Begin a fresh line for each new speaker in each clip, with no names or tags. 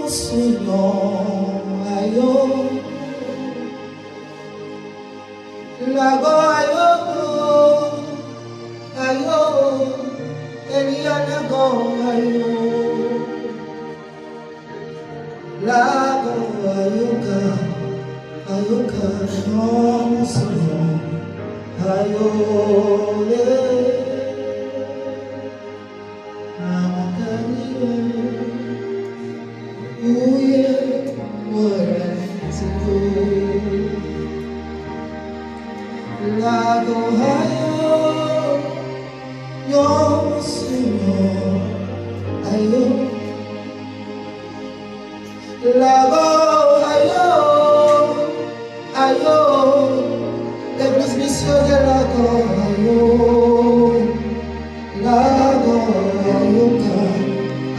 Senhor, ayo, lago ayo, ayo, Eliana go ayo, lago ayoka, ayoka, no Senhor, ayo le, amakaniye. Lago ayo, yo Senhor, ayo. Lago ayo, ayo. Deus me siga lago ayo, lago ayoka,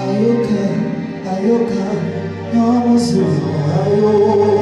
ayoka, ayoka, yo Senhor, ayo.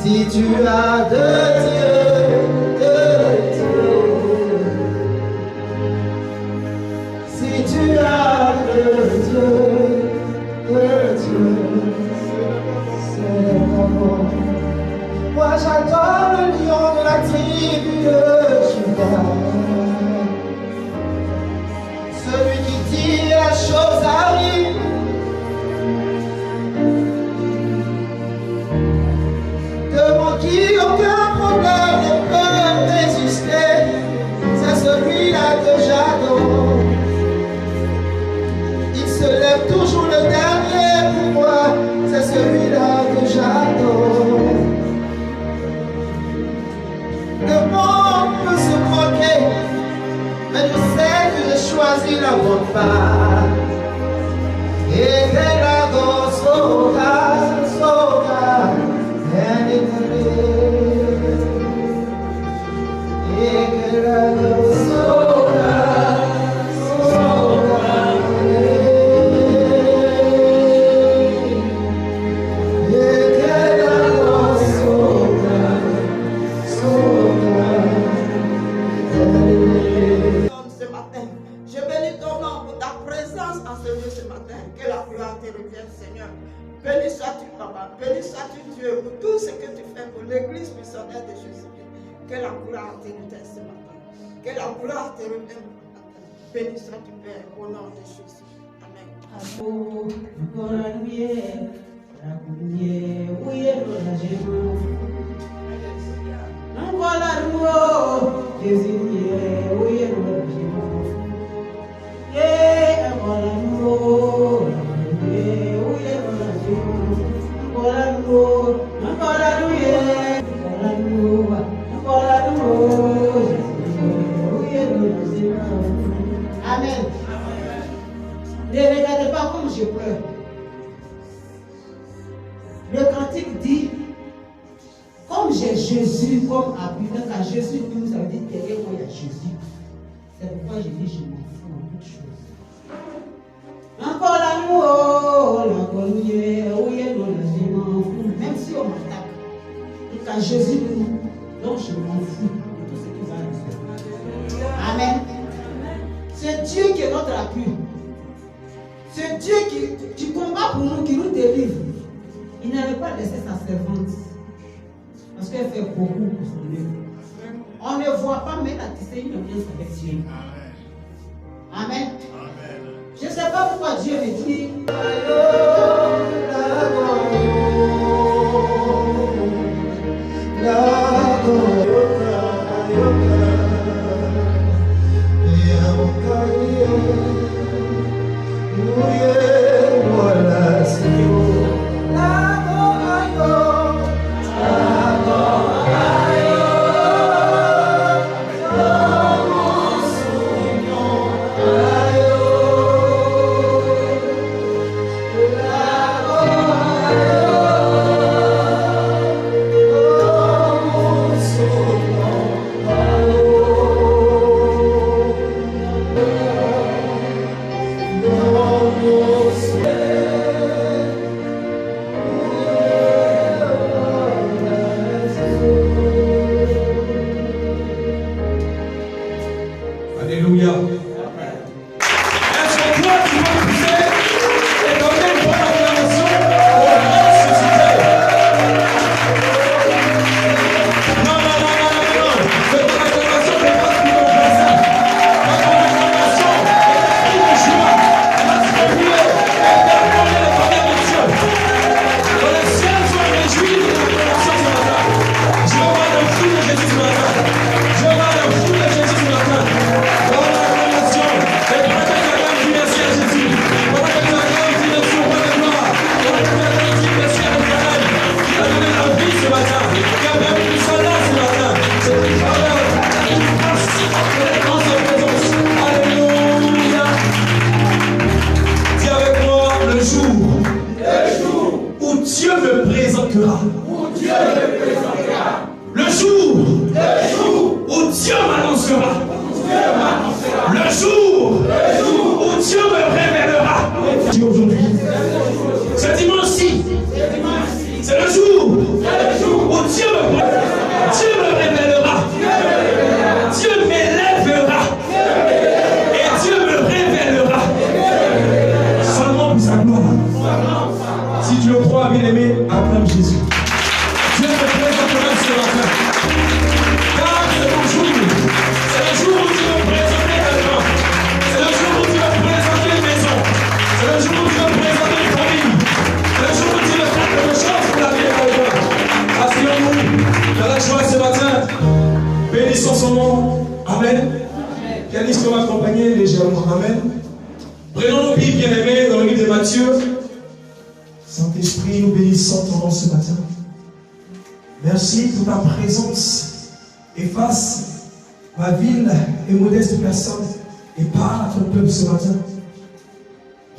Si tu as de Dieu, si tu as de Dieu, c'est l'amour. Moi j'adore le lion de la tribu de Juda, celui qui dit la chose arrive. Devant qui aucun problème ne peut résister, c'est celui-là que j'adore. Il se lève toujours le dernier pour moi, c'est celui-là que j'adore. Le monde peut se moquer, mais je sais que j'ai choisi la bonne part. Et que la gosoka, soka, et que la gosoka, soka, et que la gosoka, soka.
Ce matin, je bénis ton nom pour ta présence en ce lieu ce matin. Que la gloire te revienne, Seigneur. Béni sois-tu, Papa. Béni sois-tu, Dieu, pour tout ce que tu fais pour l'église missionnaire de Jésus-Christ. Que la gloire te revienne ce matin. Que la gloire te revienne ce matin. Béni sois-tu, Père, au nom de Jésus. Amen.
Amen. Ne regardez pas comme je pleure. Le cantique dit, comme j'ai Jésus comme appui, quand Jésus dit, ça veut dire derrière moi il y a Jésus. C'est pourquoi je dis, je m'en fous en toute chose. Encore l'amour, encore même si on m'attaque. Et quand Jésus dit, donc je m'en fous de tout ce qui va arriver. Amen. C'est Dieu qui est notre appui. C'est Dieu qui combat pour nous, qui nous délivre. Il n'avait pas laissé sa servante. Parce qu'elle fait beaucoup pour son œuvre. On ne voit pas, mais la tissée une alliance avec Dieu. Amen. Je ne sais pas pourquoi Dieu me dit.
La
présentera. Le jour où Dieu m'annoncera. Le jour où Dieu me révélera. Aujourd'hui, ce dimanche-ci, c'est le jour où Dieu me révélera. Dieu m'élèvera. Et Dieu me révélera. Seulement pour sa gloire. Si tu le crois, bien-aimé, acclame Jésus. Dieu te présentera ce matin. Car c'est ton jour. C'est le jour où tu veux présenter ta maison. C'est le jour où tu veux présenter une maison. C'est le jour où tu veux présenter une famille. C'est le jour où tu veux faire quelque chose pour la vie de quelqu'un. Asseyons-nous dans la joie ce matin. Bénissons son nom. Amen. Pianiste va m'accompagner légèrement. Amen. Prenons nos Bibles bien-aimés dans le livre de Matthieu. Saint-Esprit, nous bénissons ton nom ce matin. Merci pour ta présence. Efface ma ville et modeste personne et parle à ton peuple ce matin.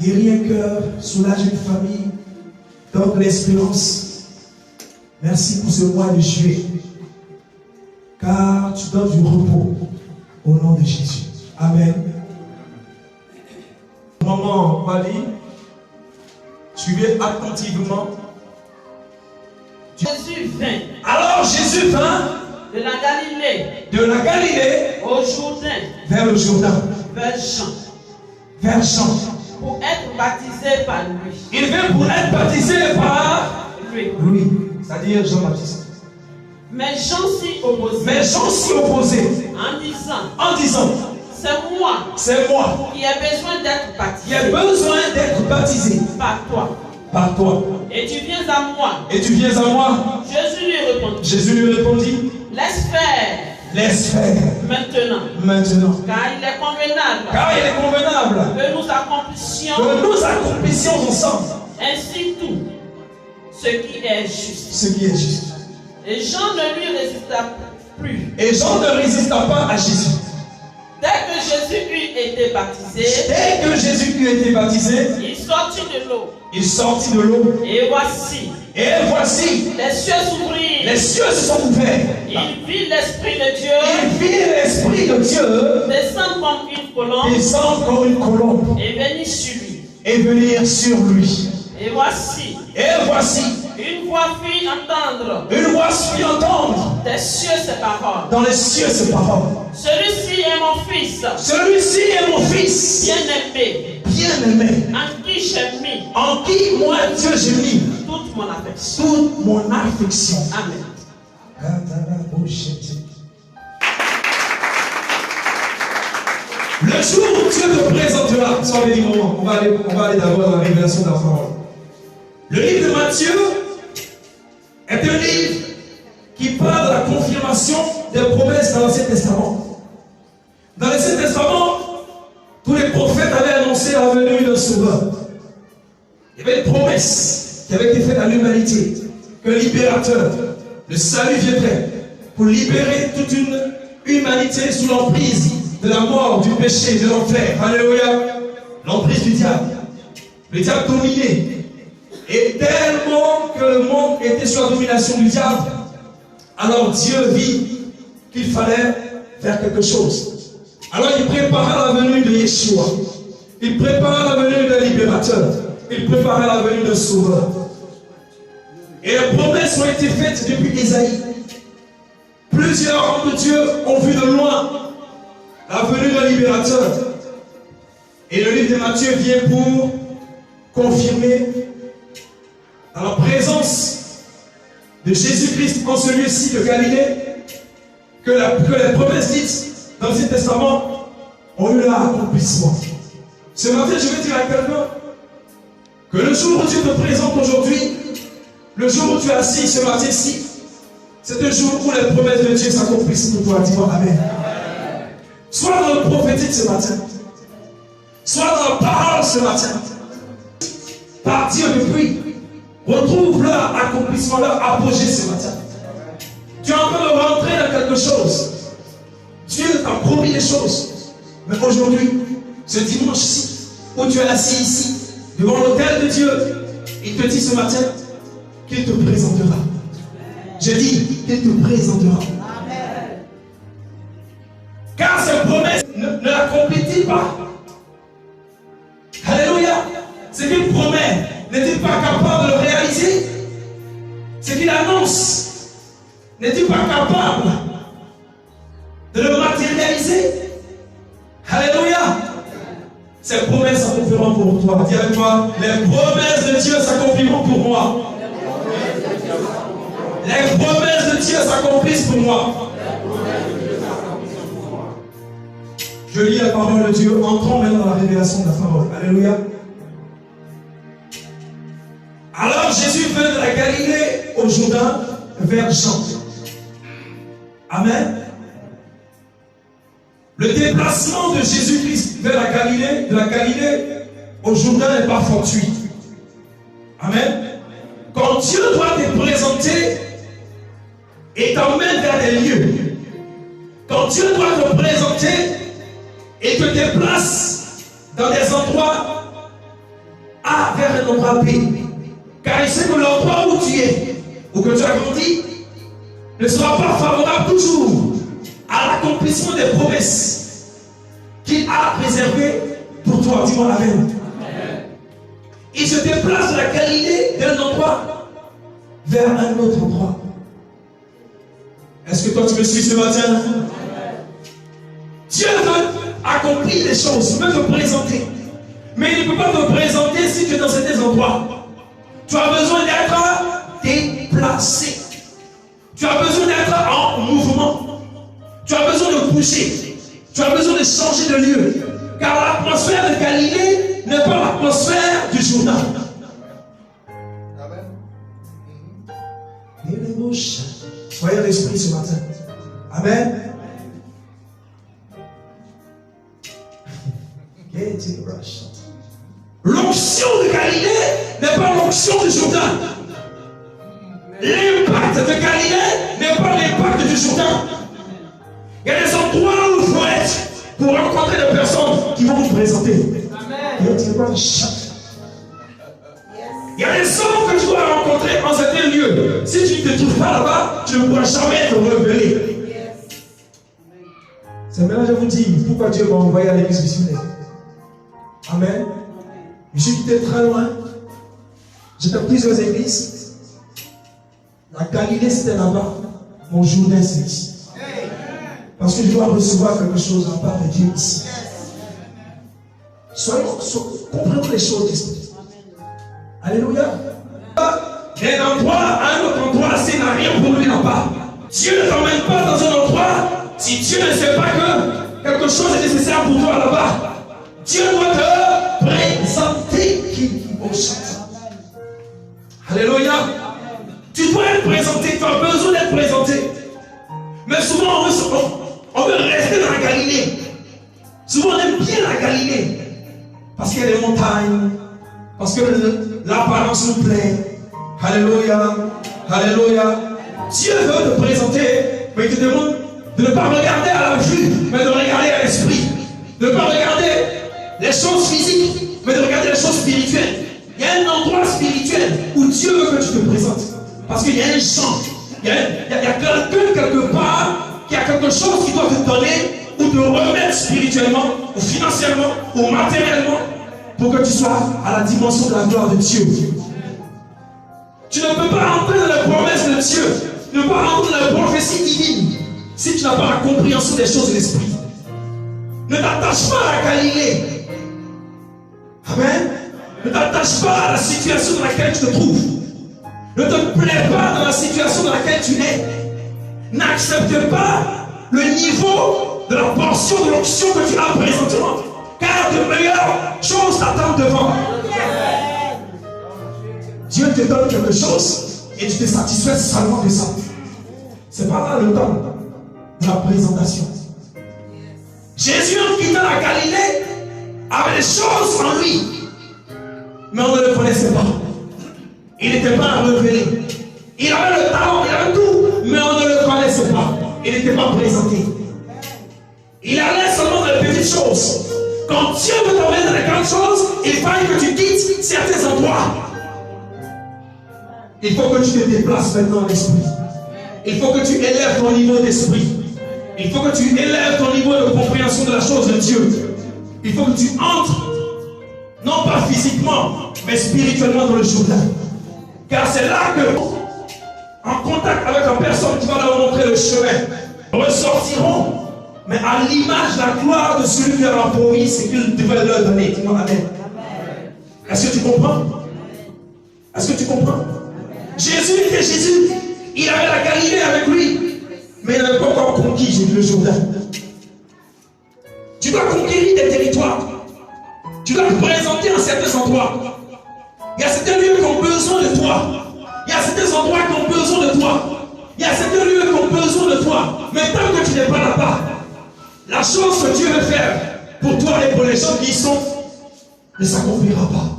Guéris un cœur, soulage une famille, donne de l'espérance. Merci pour ce mois de juillet, car tu donnes du repos au nom de Jésus. Amen. Maman Wally, suivez attentivement.
Jésus vint.
Alors Jésus vint
De la Galilée.
De la Galilée
Au Jourdain.
vers le Jourdain.
Vers Jean.
Vers Jean.
Pour être baptisé par lui.
Il vint pour être baptisé par
Lui.
c'est-à-dire Jean-Baptiste.
Mais Jean s'y opposait.
Mais Jean s'y opposait
En disant.
C'est moi
qui ai besoin d'être baptisé.
qui ai besoin d'être baptisé
Par toi.
par toi.
Et tu viens à moi.
Et tu viens à moi.
Jésus lui répondit.
Laisse faire
Maintenant.
maintenant.
Car il est convenable.
Que nous accomplissions ensemble
Ainsi tout ce qui est juste.
ce qui est juste.
Et Jean ne lui résista plus.
Et Jean ne résista pas à Jésus.
Dès que Jésus eut été baptisé, il sortit de l'eau. Et voici, les cieux s'ouvrirent.
Les cieux se sont ouverts.
Il vit l'Esprit de Dieu descendre comme une colombe et venir sur lui. Et voici, une voix fit entendre des cieux ces paroles.
Dans les cieux ces paroles.
Celui-ci est mon fils, bien-aimé, en qui
moi Dieu j'ai mis
toute mon affection.
toute mon affection.
Amen.
Le jour où Dieu te présentera, sois béni, maman. On va aller d'abord dans la révélation de la parole. Le livre de Matthieu est un livre qui parle de la confirmation des promesses dans l'Ancien Testament. Dans l'Ancien Testament, tous les prophètes avaient annoncé la venue d'un sauveur. Il y avait une promesse qui avait été faite à l'humanité, qu'un libérateur, le salut viendrait pour libérer toute une humanité sous l'emprise de la mort, du péché, de l'enfer. Alléluia. L'emprise du diable. Le diable dominait. Et tellement que le monde était sous la domination du diable, alors Dieu vit qu'il fallait faire quelque chose. Alors il prépara la venue de Yeshua. Il prépara la venue d'un libérateur. Il prépara la venue d'un sauveur. Et les promesses ont été faites depuis Isaïe. Plusieurs hommes de Dieu ont vu de loin la venue d'un libérateur. Et le livre de Matthieu vient pour confirmer dans la présence de Jésus-Christ en ce lieu-ci de Galilée que les promesses dites dans l'Ancien Testament ont eu leur accomplissement. Ce matin, je vais dire à quelqu'un que le jour où Dieu te présente aujourd'hui, le jour où tu es assis ce matin-ci, c'est un jour où les promesses de Dieu s'accomplissent pour toi. Dis-moi Amen. Soit dans le prophétique ce matin, soit dans la parole ce matin, par Dieu depuis, retrouve leur accomplissement, leur apogée ce matin. Tu es en train de rentrer dans quelque chose. Dieu t'a promis des choses. Mais aujourd'hui, ce dimanche-ci, où tu es assis ici, devant l'autel de Dieu, il te dit ce matin, qu'il te présentera. Je dis qu'il te présentera. Car cette promesse ne l'accomplit-il pas? Alléluia. Ce qu'il promet, n'est-il pas capable de le réaliser? Ce qu'il annonce, n'est-il pas capable de le matérialiser? Alléluia. Ces promesses s'accompliront pour toi. Dis avec moi, les promesses de Dieu s'accompliront pour moi. Les promesses de Dieu s'accomplissent pour moi. Je lis la parole de Dieu. Entrons maintenant dans la révélation de la parole. Alléluia. Alors Jésus vint de la Galilée au Jourdain vers Jean. Amen. Le déplacement de Jésus-Christ vers la Galilée, de la Galilée au Jourdain n'est pas fortuit. Amen. Quand Dieu doit te présenter et t'emmène vers des lieux, quand Dieu doit te présenter et te déplace dans des endroits A vers un endroit B, car il sait que l'endroit où tu es, où que tu as grandi, ne sera pas favorable toujours à l'accomplissement des promesses qu'il a réservées pour toi. Dis-moi Amen. Il se déplace de la Galilée d'un endroit vers un autre endroit. Est-ce que toi tu me suis ce matin? Dieu veut accomplir les choses, veut te présenter. Mais il ne peut pas te présenter si tu es dans certains endroits. Tu as besoin d'être déplacé. Tu as besoin d'être en mouvement. Tu as besoin de bouger. Tu as besoin de changer de lieu. Car l'atmosphère de Galilée n'est pas l'atmosphère du Jourdain. Amen. Soyez l'esprit ce matin. Amen. L'onction de Galilée n'est pas l'onction du Jourdain. L'impact de Galilée n'est pas l'impact du Jourdain. Il y a des endroits où il faut être pour rencontrer des personnes qui vont vous présenter. Amen. Il y a des hommes que tu dois rencontrer en certains lieux. Si tu ne te trouves pas là-bas, tu ne pourras jamais te révéler. C'est maintenant que je vous dis pourquoi Dieu m'a envoyé à l'église missionnaire. Amen. Je suis quitté très loin. J'étais dans plusieurs églises. La Galilée c'était là-bas. Mon Jourdain c'est ici. Parce que je dois recevoir quelque chose en part de Dieu ici. Comprenons les choses d'esprit. Alléluia. D'un endroit à un autre endroit, c'est n'a rien pour lui là-bas. Dieu ne t'emmène pas dans un endroit si Dieu ne sait pas que quelque chose est nécessaire pour toi là-bas. Dieu doit te présenter qui au chant. Alléluia. Tu dois être présenté, tu as besoin d'être présenté. Mais souvent on veut rester dans la Galilée. Souvent on aime bien la Galilée. Parce qu'il y a des montagnes. Parce que l'apparence nous plaît. Alléluia. Alléluia. Dieu veut te présenter, mais il te demande de ne pas regarder à la vue, mais de regarder à l'esprit. De ne pas regarder les choses physiques, mais de regarder les choses spirituelles. Il y a un endroit spirituel où Dieu veut que tu te présentes. Parce qu'il y a un champ. Il y a quelqu'un quelque part qui a quelque chose qui doit te donner ou te remettre spirituellement, ou financièrement, ou matériellement, pour que tu sois à la dimension de la gloire de Dieu. Tu ne peux pas entrer dans les promesses de Dieu. Tu ne peux pas entrer dans les prophéties divines si tu n'as pas la compréhension des choses de l'esprit. Ne t'attache pas à la Galilée. Amen. Ne t'attache pas à la situation dans laquelle tu te trouves. Ne te plais pas dans la situation dans laquelle tu es. N'accepte pas le niveau de la portion de l'onction que tu as présentement. Car de meilleures choses t'attendent devant. Dieu te donne quelque chose et tu te satisfais seulement de ça. C'est pas là le temps de la présentation. Jésus, en quittant la Galilée, avait des choses en lui, mais on ne le connaissait pas. Il n'était pas révélé. Il avait le talent, il avait tout, mais on ne le connaissait pas. Il n'était pas présenté. Il allait seulement dans les petites choses. Quand Dieu veut t'emmener dans les grandes choses, il faut que tu quittes certains endroits. Il faut que tu te déplaces maintenant en esprit. Il faut que tu élèves ton niveau d'esprit. Il faut que tu élèves ton niveau de compréhension de la chose de Dieu. Il faut que tu entres, non pas physiquement, mais spirituellement dans le Jourdain. Car c'est là que, en contact avec la personne qui va leur montrer le chemin, ressortiront, mais à l'image de la gloire de celui qui leur a promis ce qu'il devait leur donner. Dis-moi amen. Est-ce que tu comprends? Est-ce que tu comprends? Jésus était Jésus. Il avait la Galilée avec lui. Mais il n'avait pas encore conquis le Jourdain. Tu dois conquérir des territoires. Tu dois te présenter en certains endroits. Il y a certains lieux qui ont besoin de toi. Il y a certains endroits qui ont besoin de toi. Il y a certains lieux qui ont besoin de toi. Mais tant que tu n'es pas là-bas, la chose que Dieu veut faire pour toi et pour les gens qui y sont ne s'accomplira pas.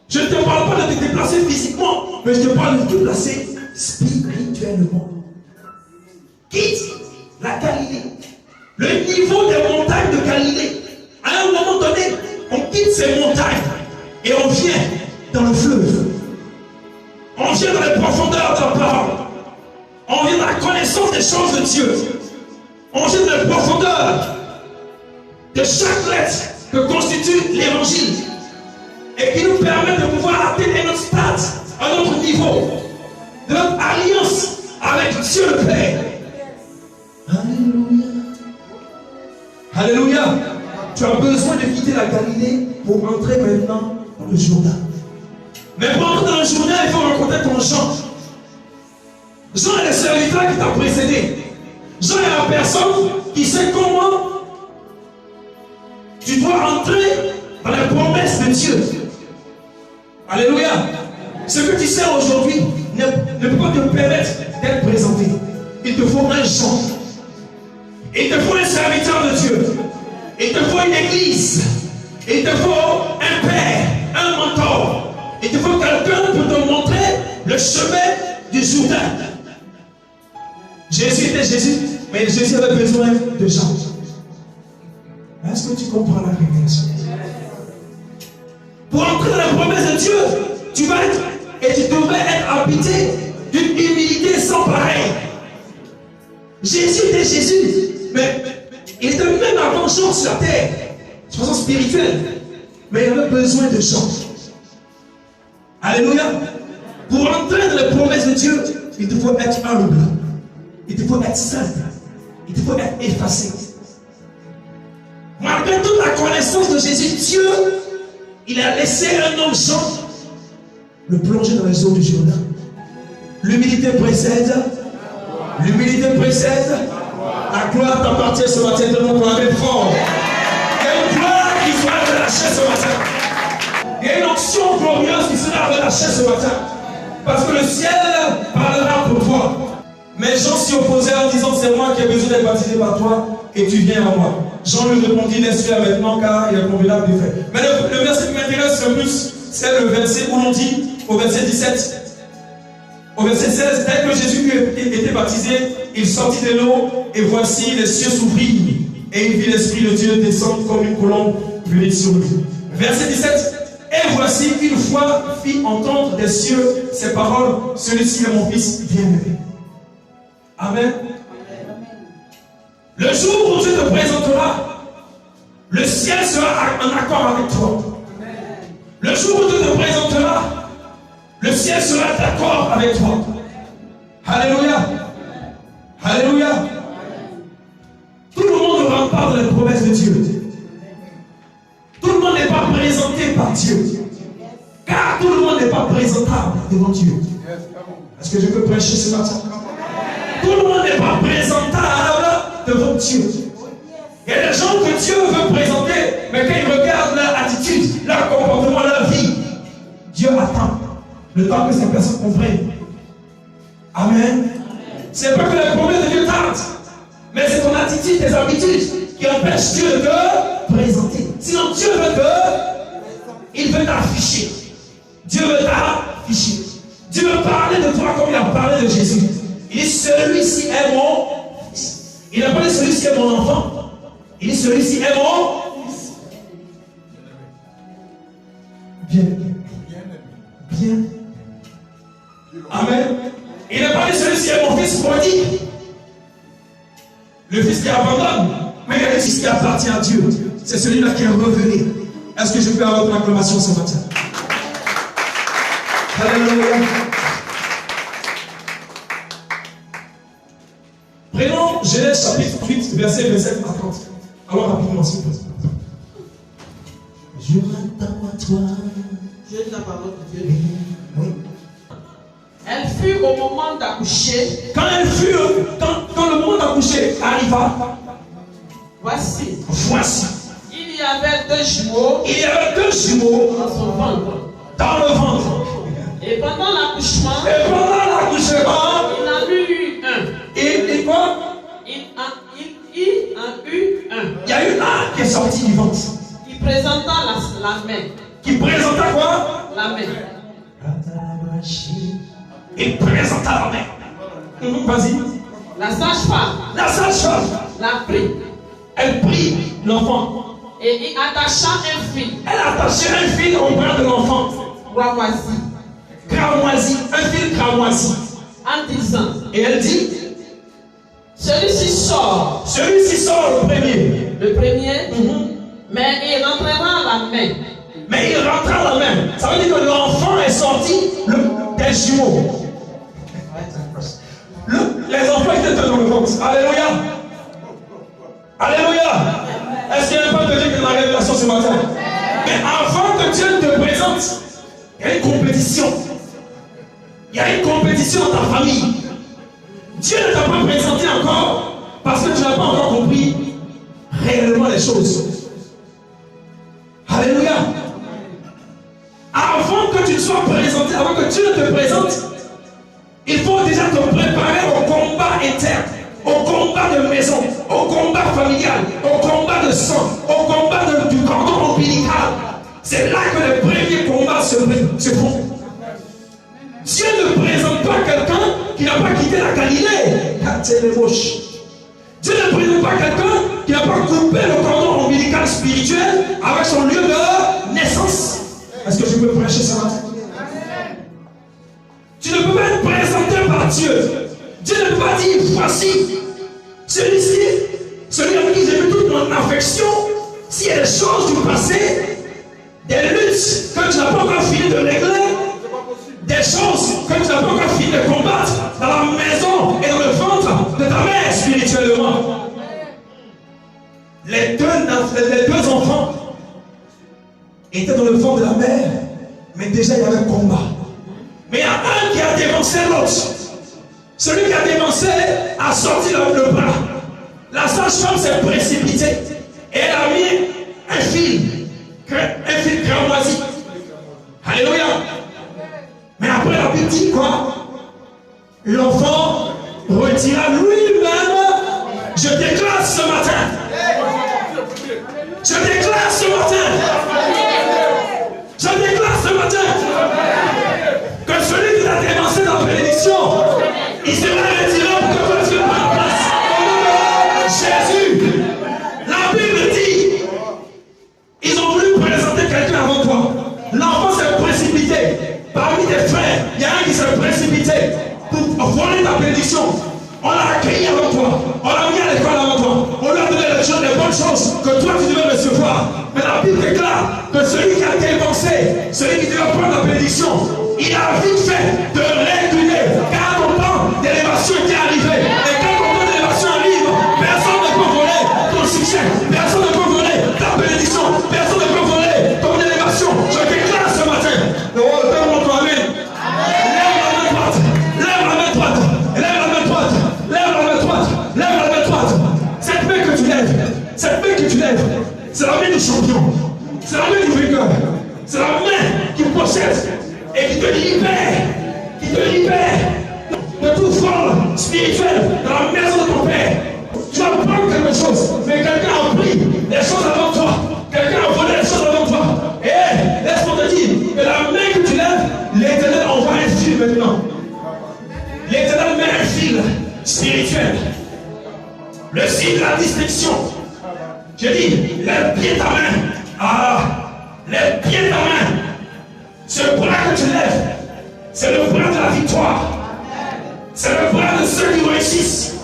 Je ne te parle pas de te déplacer physiquement, mais je te parle de te déplacer spirituellement. Quitte la Galilée, le niveau des montagnes de Galilée. À un moment donné, on quitte ces montagnes et on vient dans le fleuve. On vient dans les profondeurs de la parole. On vient dans la connaissance des choses de Dieu. On vient dans les profondeurs de chaque lettre que constitue l'évangile et qui nous permet de pouvoir atteindre un autre stade, un autre niveau de notre alliance avec Dieu le Père. Alléluia. Alléluia. Tu as besoin de quitter la Galilée pour entrer maintenant dans le Jourdain. Mais pour entrer dans le Jourdain, il faut rencontrer ton Jean. Jean est le serviteur qui t'a précédé. Jean est la personne qui sait comment tu dois entrer dans les promesses de Dieu. Alléluia. Ce que tu sais aujourd'hui ne peut pas te permettre d'être présenté. Il te faut un Jean. Il te faut un serviteur de Dieu. Il te faut une église. Il te faut un père, un mentor. Il te faut quelqu'un pour te montrer le chemin du Jourdain. Jésus était Jésus, mais Jésus avait besoin de Jean. Est-ce que tu comprends la révélation? Pour entrer dans la promesse de Dieu, tu vas être et tu devrais être habité d'une humilité sans pareil. Jésus était Jésus, mais il était même avant Jean sur la terre, de façon spirituelle, mais il avait besoin de Jean. Alléluia. Pour entrer dans les promesses de Dieu, il te faut être humble. Il te faut être simple. Il te faut être effacé. Malgré toute la connaissance de Jésus, Dieu, il a laissé un homme Jean le plonger dans les eaux du Jourdain. L'humilité précède. L'humilité précède. La gloire t'appartient ce matin. Tout le monde va avec fort. Il y a une gloire qui sera relâchée ce matin. Il y a une onction glorieuse qui sera relâchée ce matin. Parce que le ciel parlera pour toi. Mais Jean s'y opposait en disant: c'est moi qui ai besoin d'être baptisé par toi et tu viens à moi. Jean lui répondit: laisse-le maintenant car il est convenable de faire. Mais le verset qui m'intéresse le plus, c'est le verset où l'on dit, au verset 17, au verset 16, dès que Jésus était baptisé, il sortit de l'eau et voici les cieux s'ouvrirent et il vit l'Esprit de Dieu descendre comme une colombe venir sur lui. Verset 17. Et voici une fois fit entendre des cieux ces paroles: celui-ci est mon fils bien-aimé. Amen. Le jour où Dieu te présentera, le ciel sera en accord avec toi. Le jour où Dieu te présentera, le ciel sera d'accord avec toi. Alléluia. Alléluia. Tout le monde ne rentre pas dans les promesses de Dieu. Tout le monde n'est pas présenté par Dieu. Car tout le monde n'est pas présentable devant Dieu. Est-ce que je peux prêcher ce matin? Tout le monde n'est pas présentable devant Dieu. Il y a des gens que Dieu veut présenter, mais quand ils regardent leur attitude, leur comportement, leur vie, Dieu attend le temps que ces personnes comprennent. Amen. C'est pas que les promesses de Dieu tardent, mais c'est ton attitude, tes habitudes qui empêchent Dieu de te présenter. Sinon Dieu veut il veut t'afficher. Dieu veut t'afficher. Dieu veut parler de toi comme il a parlé de Jésus. Il dit: celui-ci est mon fils. Il n'a pas dit: celui-ci est mon enfant. Il dit: celui-ci est mon fils. Bien. bien. Amen. Il n'est pas dit celui qui est mon fils prodigue. Le fils qui abandonne. Mais il y a le fils qui appartient à Dieu. C'est celui-là qui est revenu. Est-ce que je peux avoir une acclamation ce matin? Alléluia. Prenons Genèse chapitre 8, verset 27 à 30. Alors rapidement, s'il vous plaît. Je m'attends à toi.
Je lis la parole de Dieu.
Oui.
Elle fut au moment d'accoucher.
Quand le moment d'accoucher arriva,
Voici.
il
y avait deux jumeaux
dans
son ventre.
Dans le ventre.
Et pendant l'accouchement,
il
en eut un.
Et quoi?
Il en eut un.
Il y a eu un qui est sorti du ventre.
Qui présenta la main.
Qui présenta quoi?
La main.
Il présenta la main. Vas-y.
La sage-femme l'a pris.
Elle prit l'enfant.
Et il attacha un fil.
Elle attachait un fil au bras de l'enfant. Cramoisi. Un fil cramoisi.
En disant.
Et elle dit.
Celui-ci sort.
Le premier.
Mais il rentrera la main.
Ça veut dire que l'enfant est sorti des jumeaux. Les enfants étaient dans le ventre. Alléluia. Alléluia. Est-ce qu'il n'y a pas de Dieu qui est dans la révélation ce matin? Mais avant que Dieu te présente, il y a une compétition. Il y a une compétition dans ta famille. Dieu ne t'a pas présenté encore parce que tu n'as pas encore compris réellement les choses. Alléluia. Avant que tu ne sois présenté, avant que Dieu ne te présente, il faut déjà te préparer au combat interne, au combat de maison, au combat familial, au combat de sang, au combat du cordon ombilical. C'est là que les premiers combats se font. Dieu ne présente pas quelqu'un qui n'a pas quitté la Galilée. Dieu ne présente pas quelqu'un qui n'a pas coupé le cordon ombilical spirituel avec son lieu de naissance. Est-ce que je peux prêcher ce matin? Tu ne peux pas être présenté par Dieu. Dieu ne peut pas dire, voici, celui-ci, celui avec qui j'ai vu toute mon affection, s'il y a des choses du passé, des luttes que tu n'as pas encore fini de régler, des choses que tu n'as pas encore fini de combattre dans la maison et dans le ventre de ta mère spirituellement. Les deux enfants étaient dans le ventre de la mère, mais déjà il y avait un combat. Mais il y a un qui a dévancé l'autre. Celui qui a dévancé a sorti le bras. La sage-femme s'est précipitée et elle a mis un fil cramoisi. Alléluia. Mais après la Bible dit quoi? L'enfant retira lui-même. Je déclare ce matin. Je déclare ce matin. Je déclare ce matin que celui qui a dévancé dans la bénédiction, il sera retiré pour que Dieu prenne place. Jésus, la Bible dit, ils ont voulu présenter quelqu'un avant toi. L'enfant s'est précipité. Parmi tes frères, il y a un qui s'est précipité pour voler ta bénédiction. On l'a accueilli avant toi. On l'a mis à l'école avant toi. On lui a donné les bonnes choses que toi tu devais recevoir. Mais la Bible déclare que celui qui a dévancé, celui qui devait prendre la bénédiction, il a vite fait de reculer. Car ton temps d'élévation était arrivé. Et quand ton temps d'élévation arrive, personne ne peut voler ton succès. Personne ne peut voler ta bénédiction. Personne ne peut voler ton élévation. Je déclare ce matin. Donne-moi ton amen. Lève la main droite. Lève la main droite. Lève la main droite. Lève la main droite. Lève la main droite. Cette main que tu lèves, c'est la main du champion. C'est la main du vainqueur. C'est la main qui possède et qui te libère de tout vol spirituel dans la maison de ton Père. Tu vas prendre quelque chose, mais quelqu'un a pris les choses avant toi. Quelqu'un a volé les choses avant toi. Et laisse-moi te dire que la main que tu lèves, l'Éternel envoie un fil maintenant. L'Éternel met un fil spirituel. Le signe de la distinction. Je dis, lève bien ta main. Ah, lève bien ta main. Ce bras que tu lèves, c'est le bras de la victoire. C'est le bras de ceux qui réussissent.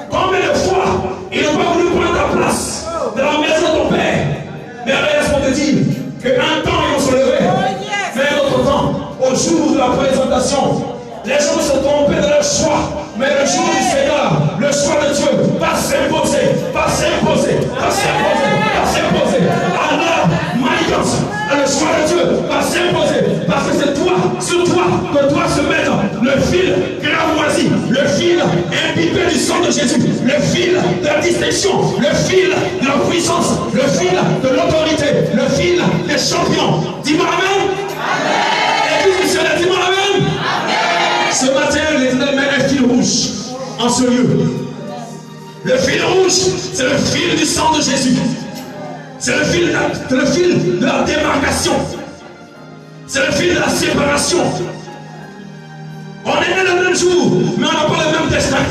Combien de fois ils n'ont pas voulu prendre ta place dans la maison de ton père? Mais laisse-moi te dire qu'un temps ils vont se lever. Mais un autre temps, au jour de la présentation, les gens se trompaient dans leur choix. Mais le jour du Seigneur, le choix de Dieu va s'imposer, va s'imposer, va s'imposer, va s'imposer. Alors, Maïkos, le choix de Dieu va s'imposer. Parce que c'est toi, sur toi, que doit se mettre le fil cramoisi, le fil imbibé du sang de Jésus, le fil de la distinction, le fil de la puissance, le fil de l'autorité, le fil des champions. Dis-moi Amen. Amen. Église missionnaire, dis-moi Amen. Amen. Ce matin, l'Éternel met un fil rouge en ce lieu. Le fil rouge, c'est le fil du sang de Jésus. C'est le fil de la démarcation. C'est le fil de la séparation. On est né le même jour, mais on n'a pas le même destin.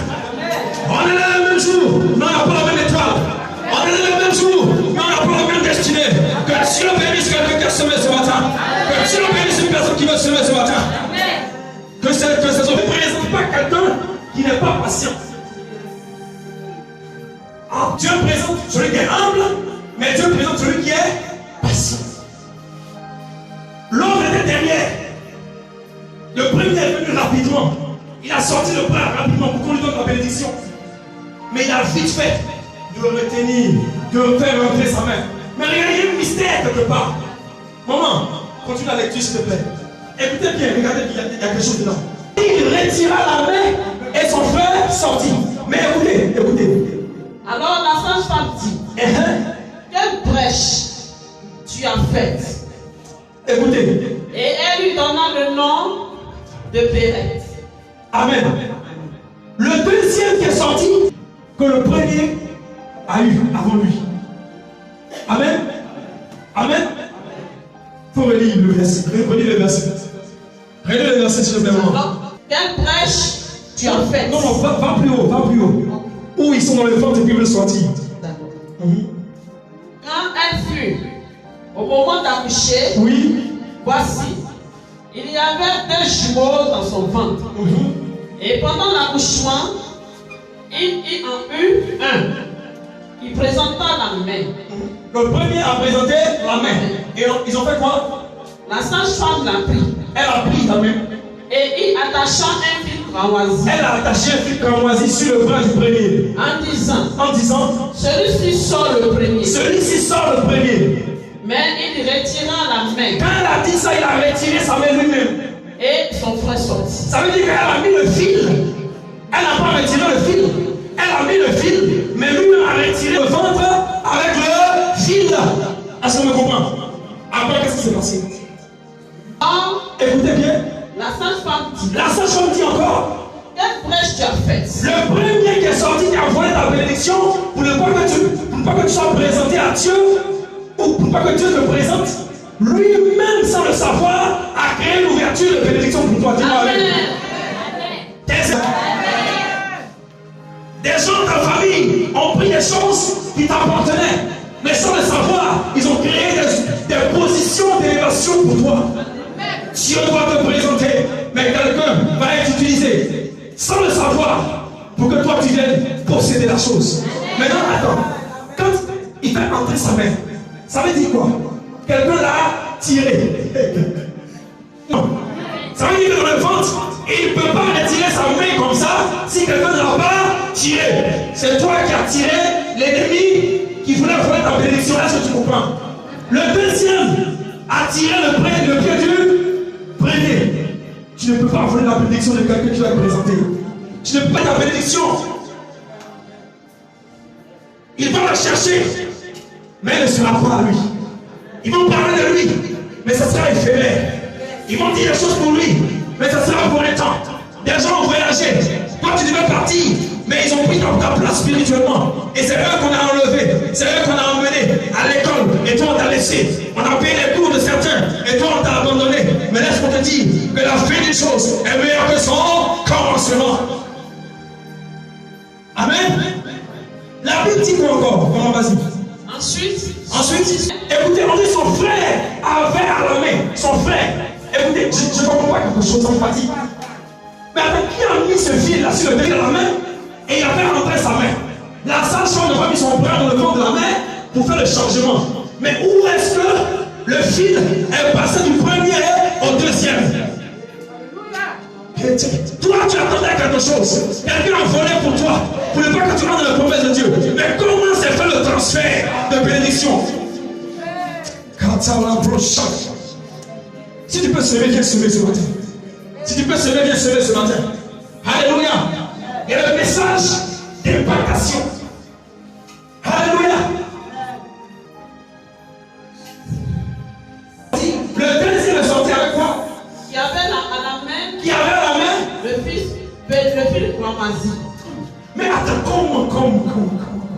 On est né le même jour, mais on n'a pas la même étoile. On est né le même jour, mais on n'a pas la même destinée. Que Dieu bénisse quelqu'un qui a semé ce matin. Que Dieu bénisse une personne qui veut semer ce matin. Que ça ne représente pas quelqu'un qui n'est pas patient. Dieu présente celui qui est humble, mais Dieu présente celui qui est patient. L'autre était derrière. Le premier est venu rapidement. Il a sorti le bras rapidement pour qu'on lui donne la bénédiction. Mais il a vite fait de le retenir, de faire rentrer sa main. Mais il y a un mystère quelque part. Maman, continue la lecture s'il te plaît. Écoutez bien, regardez, il y a quelque chose dedans. Il retira la main et son frère sortit. Mais écoutez.
Alors la sage-femme dit, quelle brèche tu as faite?
Écoutez.
Et elle lui donna le nom de Péret.
Amen. Le deuxième qui est sorti, que le premier a eu avant lui. Amen. Amen. Il faut relire le verset. Relis le verset. Relis le verset s'il te plaît.
Quelle brèche tu as faite?
Non, va plus haut, va plus haut. Où ils sont dans le ventre et puis ils veulent sortir.
Quand elle fut au moment d'accoucher,
oui.
Voici, il y avait 2 jumeaux dans son ventre. Et pendant l'accouchement, il en eut un. Il présenta la main.
Le premier a présenté la main. Et ils ont fait quoi?
La sage-femme l'a pris.
Elle a pris la main.
Et il attacha un fil cramoisi.
Elle a attaché un fil cramoisi sur le bras du premier.
En disant, celui-ci sort le premier.
Celui-ci sort le premier.
Mais il retira la main.
Quand elle a dit ça, il a retiré sa main lui-même.
Et son frère sortit.
Ça veut dire qu'elle a mis le fil. Elle n'a pas retiré le fil. Elle a mis le fil, mais lui-même a retiré le ventre avec le fil. Est-ce qu'on me comprend? Après, qu'est-ce qui s'est passé? Écoutez bien.
La sage-femme dit.
La sage-femme dit encore.
Quelle brèche tu as faite?
Le premier qui est sorti, qui a volé ta bénédiction, pour ne pas que tu sois présenté à Dieu, ou pour pas que Dieu te présente, lui-même, sans le savoir, a créé l'ouverture de bénédiction pour toi. Dis-moi avec. Des gens de ta famille ont pris des choses qui t'appartenaient, mais sans le savoir, ils ont créé des positions d'élévation pour toi. Dieu doit te présenter, mais quelqu'un va être utilisé sans le savoir pour que toi tu viennes posséder la chose. Maintenant, attends, quand il fait entrer sa main, ça veut dire quoi? Quelqu'un l'a tiré. Ça veut dire que dans le ventre, il ne peut pas retirer sa main comme ça si quelqu'un ne l'a pas tiré. C'est toi qui as tiré l'ennemi qui voulait voler ta bénédiction. Est-ce que tu comprends? Le deuxième a tiré le pied du premier. Tu ne peux pas voler la bénédiction de quelqu'un qui va te présenter. Tu ne peux pas ta bénédiction. Il va la chercher, mais elle ne sera pas à lui. Ils vont parler de lui, mais ça sera éphémère. Ils vont dire des choses pour lui, mais ça sera pour un temps. Des gens ont voyagé. Toi, tu devais partir, mais ils ont pris ta place spirituellement. Et c'est eux qu'on a enlevé. C'est eux qu'on a emmené à l'école. Et toi, on t'a laissé. On a payé les cours de certains. Et toi, on t'a abandonné. Mais laisse-moi te dire que la fin des choses est meilleure que son commencement. Amen. La Bible dit quoi encore? Comment vas-y?
Ensuite,
écoutez, on dit son frère avait à la main. Son frère. Écoutez, je ne comprends pas quelque chose, ça me fatigue. Mais attends, qui a mis ce fil-là sur le devant de la main et il a fait rentrer sa main? La sage-femme n'a pas mis son bras dans le fond de la main pour faire le changement. Mais où est-ce que le fil est passé du premier au deuxième? Toi, tu attendais quelque chose. Quelqu'un a volé pour toi. Pour ne pas que tu rentres dans la promesse de Dieu. Mais comment s'est fait le transfert de bénédiction? Si tu peux semer, viens semer ce matin. Si tu peux semer, viens semer ce matin. Alléluia. Et le message d'impactation. Alléluia. Le deuxième est sorti avec quoi?
Qui avait à la main.
Qui avait à la main?
Le fil Kwamazi.
Mais attends, comment?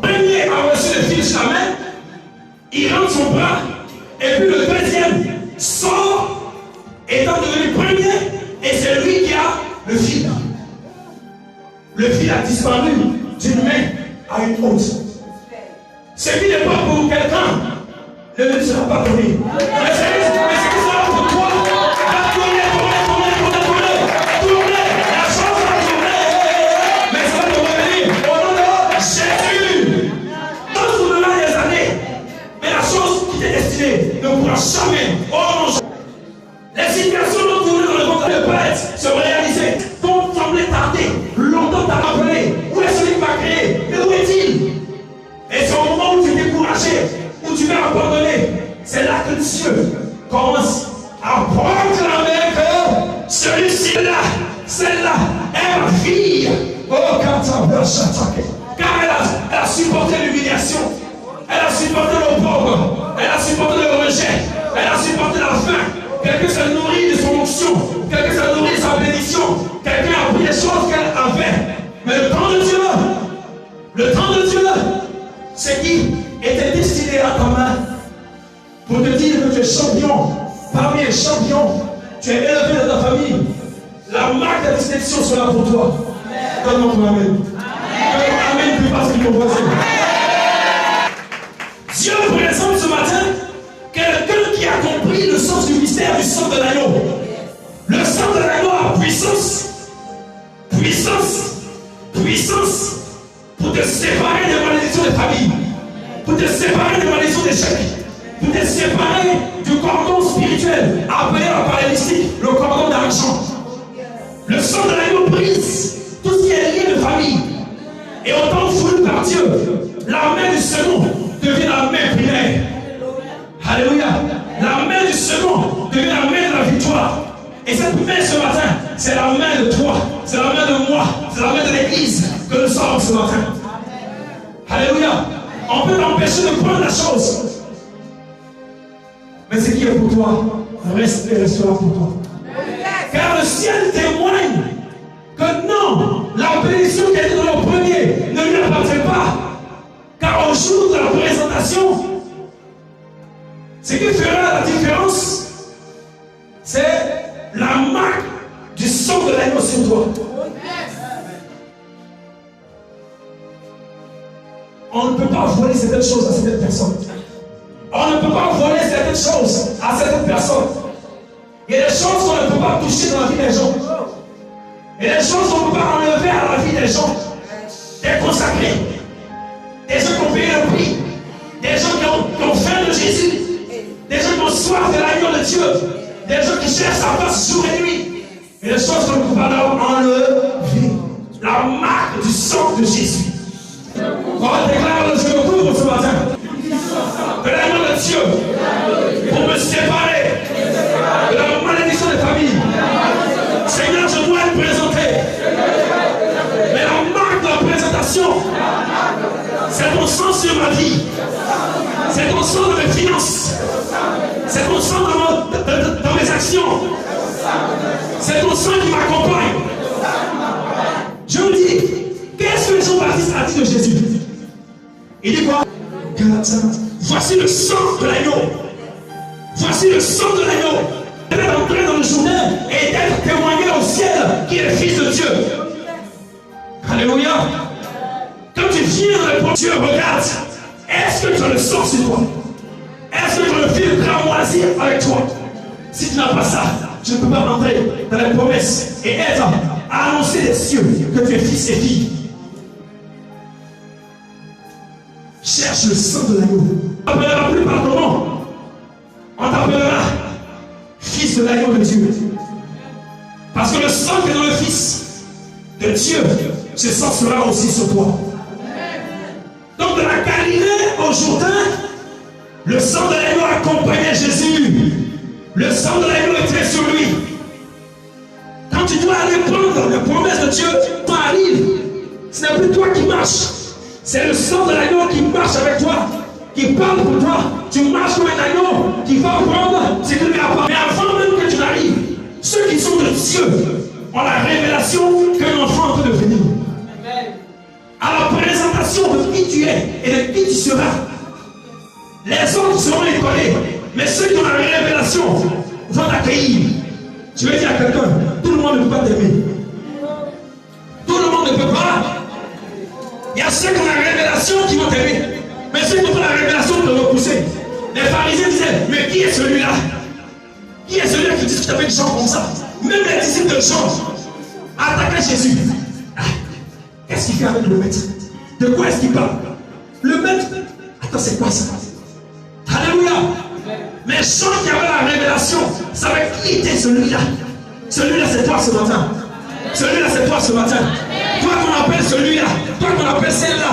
Premier a reçu le fil sur la main, il rentre son bras, et puis le deuxième sort, étant devenu premier, et c'est lui qui a le fil. Le fil a disparu d'une main à une autre. Ce qui n'est pas pour quelqu'un ne sera pas donné. Mais ce qui sera pour toi, va tourner. La chance va tourner. Mais ça va te revenir au nom de Jésus. Dans ce moment des années, mais la chose qui t'est destinée ne pourra jamais, oh non, les situations dont vous voulez dans le monde ne peuvent pas se réaliser, dont semblait tarder, longtemps t'a rappelé. Où est celui qui m'a créé? Mais où est-il? Et c'est au moment où tu es découragé, où tu vas abandonner, c'est là que Dieu commence à proclamer que celui-ci-là, celle-là est ma fille. Oh, car elle a supporté l'humiliation, elle a supporté le pauvre, elle a supporté le rejet, elle a supporté la faim. Quelqu'un s'est nourri de son onction, quelqu'un s'est nourri de sa bénédiction, quelqu'un a pris les choses qu'elle avait. Mais le temps de Dieu, ce qui était destiné à ta main, pour te dire que tu es champion, parmi les champions, tu es élevé dans ta famille. La marque de distinction sera pour toi. Donne-moi ton amen. Amen, plus parce que ton voisin. Dieu présente ce matin quelqu'un qui a compris le sens du mystère du sang de l'agneau. Le sang de l'agneau a puissance pour te séparer des malédictions de famille, pour te séparer des malédictions d'échec, pour te séparer du cordon spirituel appelé la paralysie, le cordon d'argent. Le sang de l'agneau brise tout ce qui est lié de famille. Et autant voulu par Dieu, la main du second devient la main primaire. Alléluia. La main du second devient la main de la victoire. Et cette main ce matin, c'est la main de toi, c'est la main de moi, c'est la main de l'église que nous sommes ce matin. Alléluia. On peut t'empêcher de prendre la chose. Mais ce qui est pour toi, restera pour toi. Car le ciel témoigne que non, la bénédiction qui était dans le premier ne lui appartient pas. Car au jour de la présentation, ce qui fera la différence, c'est la marque du sang de l'agneau sur toi. On ne peut pas voler certaines choses à certaines personnes. On ne peut pas voler certaines choses à certaines personnes. Il y a des choses qu'on ne peut pas toucher dans la vie des gens. Il y a des choses qu'on ne peut pas enlever à la vie des gens. Des consacrés. Des gens qui ont payé le prix. Des gens qui ont faim de Jésus. Des gens qui ont soif de l'agneau de Dieu. Des gens qui cherchent sa face jour et nuit. Et des choses qu'on ne peut pas enlever. La marque du sang de Jésus. On déclare le Dieu pour ce matin. De l'agneau de Dieu. Pour me séparer de la malédiction des familles. Seigneur, je dois être présenté. Mais la marque de la présentation, c'est ton sang sur ma vie. C'est ton sang dans mes finances. C'est ton sang dans mes actions. C'est ton sang qui m'accompagne. Je vous dis, qu'est-ce que Jean-Baptiste a dit de Jésus? Il dit quoi? Voici le sang de l'agneau. Voici le sang de l'agneau. D'être entré dans le journal et d'être témoigné au ciel qui est fils de Dieu. Alléluia. Quand tu viens dans le Dieu, regarde. Est-ce que tu as le sang sur toi? Est-ce que tu as le fil cramoisi avec toi? Si tu n'as pas ça, tu ne peux pas entrer dans la promesse et être à annoncer des cieux que tu es fils et fille. Cherche le sang de l'agneau. On ne t'appellera plus par ton nom. On t'appellera fils de l'agneau de Dieu. Parce que le sang qui est dans le fils de Dieu, ce sang sera aussi sur toi. Donc de la Galilée au Jourdain, le sang de l'agneau accompagnait Jésus. Le sang de l'agneau était sur lui. Quand tu dois aller prendre la promesse de Dieu, tu arrives. Ce n'est plus toi qui marches. C'est le sang de l'agneau qui marche avec toi, qui parle pour toi. Tu marches comme un agneau qui va prendre ce que lui apporte. Mais avant même que tu n'arrives, ceux qui sont de Dieu ont la révélation qu'un enfant est en train de venir. À la présentation de qui tu es et de qui tu seras, les autres seront étoilés, mais ceux qui ont la révélation vont t'accueillir. Je vais dire à quelqu'un, tout le monde ne peut pas t'aimer. Tout le monde ne peut pas. Il y a ceux qui ont la révélation qui vont t'aimer, mais ceux qui ont la révélation de te repousser. Les pharisiens disaient, mais qui est celui-là? Qui est celui-là qui discute avec Jean comme ça? Même les disciples de Jean attaquaient Jésus. Qu'est-ce qu'il fait avec le maître? De quoi est-ce qu'il parle? Le maître, attends, c'est quoi ça? Alléluia! Mais Jean qui avait la révélation savait qui était celui-là. Celui-là, c'est toi ce matin. Celui-là, c'est toi ce matin. Toi qu'on appelle celui-là. Toi qu'on appelle celle-là.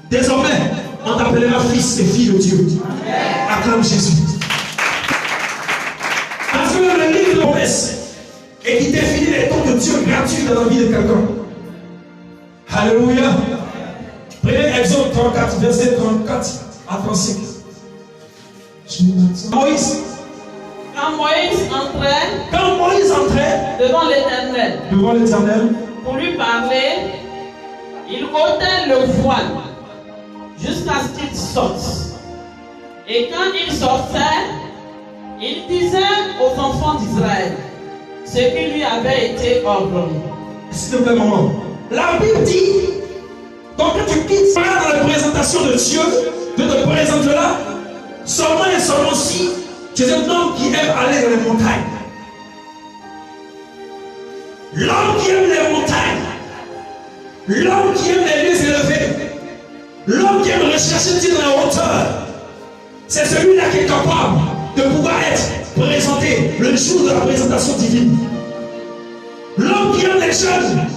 Désormais, on t'appellera fils et fille de Dieu. Acclame Jésus. Parce que le livre de promesse et qui définit les dons de Dieu gratuits dans la vie de quelqu'un. Alléluia. Prenez Exode 34, verset 34 à 35. Moïse. Quand Moïse entrait devant l'Éternel
pour lui parler, il ôtait le voile jusqu'à ce qu'il sorte. Et quand il sortait, il disait aux enfants d'Israël ce qui lui avait été ordonné.
S'il te plaît, maman. La Bible dit, donc quand tu quittes dans la présentation de Dieu, de te présenter là, seulement et seulement si tu es un homme qui aime aller dans les montagnes. L'homme qui aime les montagnes, l'homme qui aime les lieux élevés, l'homme qui aime rechercher Dieu dans la hauteur, c'est celui-là qui est capable de pouvoir être présenté le jour de la présentation divine. L'homme qui aime les jeunes,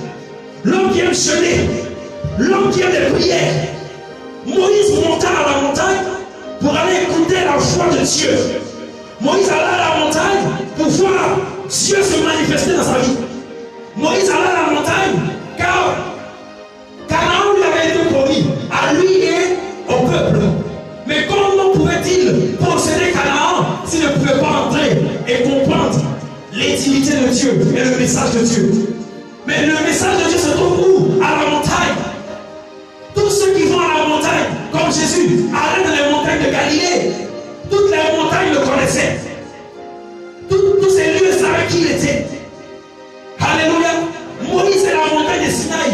l'homme qui aime jeûner, l'homme qui aime les prières. Moïse monta à la montagne pour aller écouter la voix de Dieu. Moïse alla à la montagne pour voir Dieu se manifester dans sa vie. Moïse alla à la montagne car Canaan lui avait été promis à lui et au peuple. Mais comment pouvait-il posséder Canaan s'il ne pouvait pas entrer et comprendre l'intimité de Dieu et le message de Dieu? Mais le message de Dieu se trouve où? À la montagne. Tous ceux qui vont à la montagne, comme Jésus, allaient dans les montagnes de Galilée. Toutes les montagnes le connaissaient. Tous ces lieux savaient qui il était. Alléluia. Moïse est la montagne de Sinaï.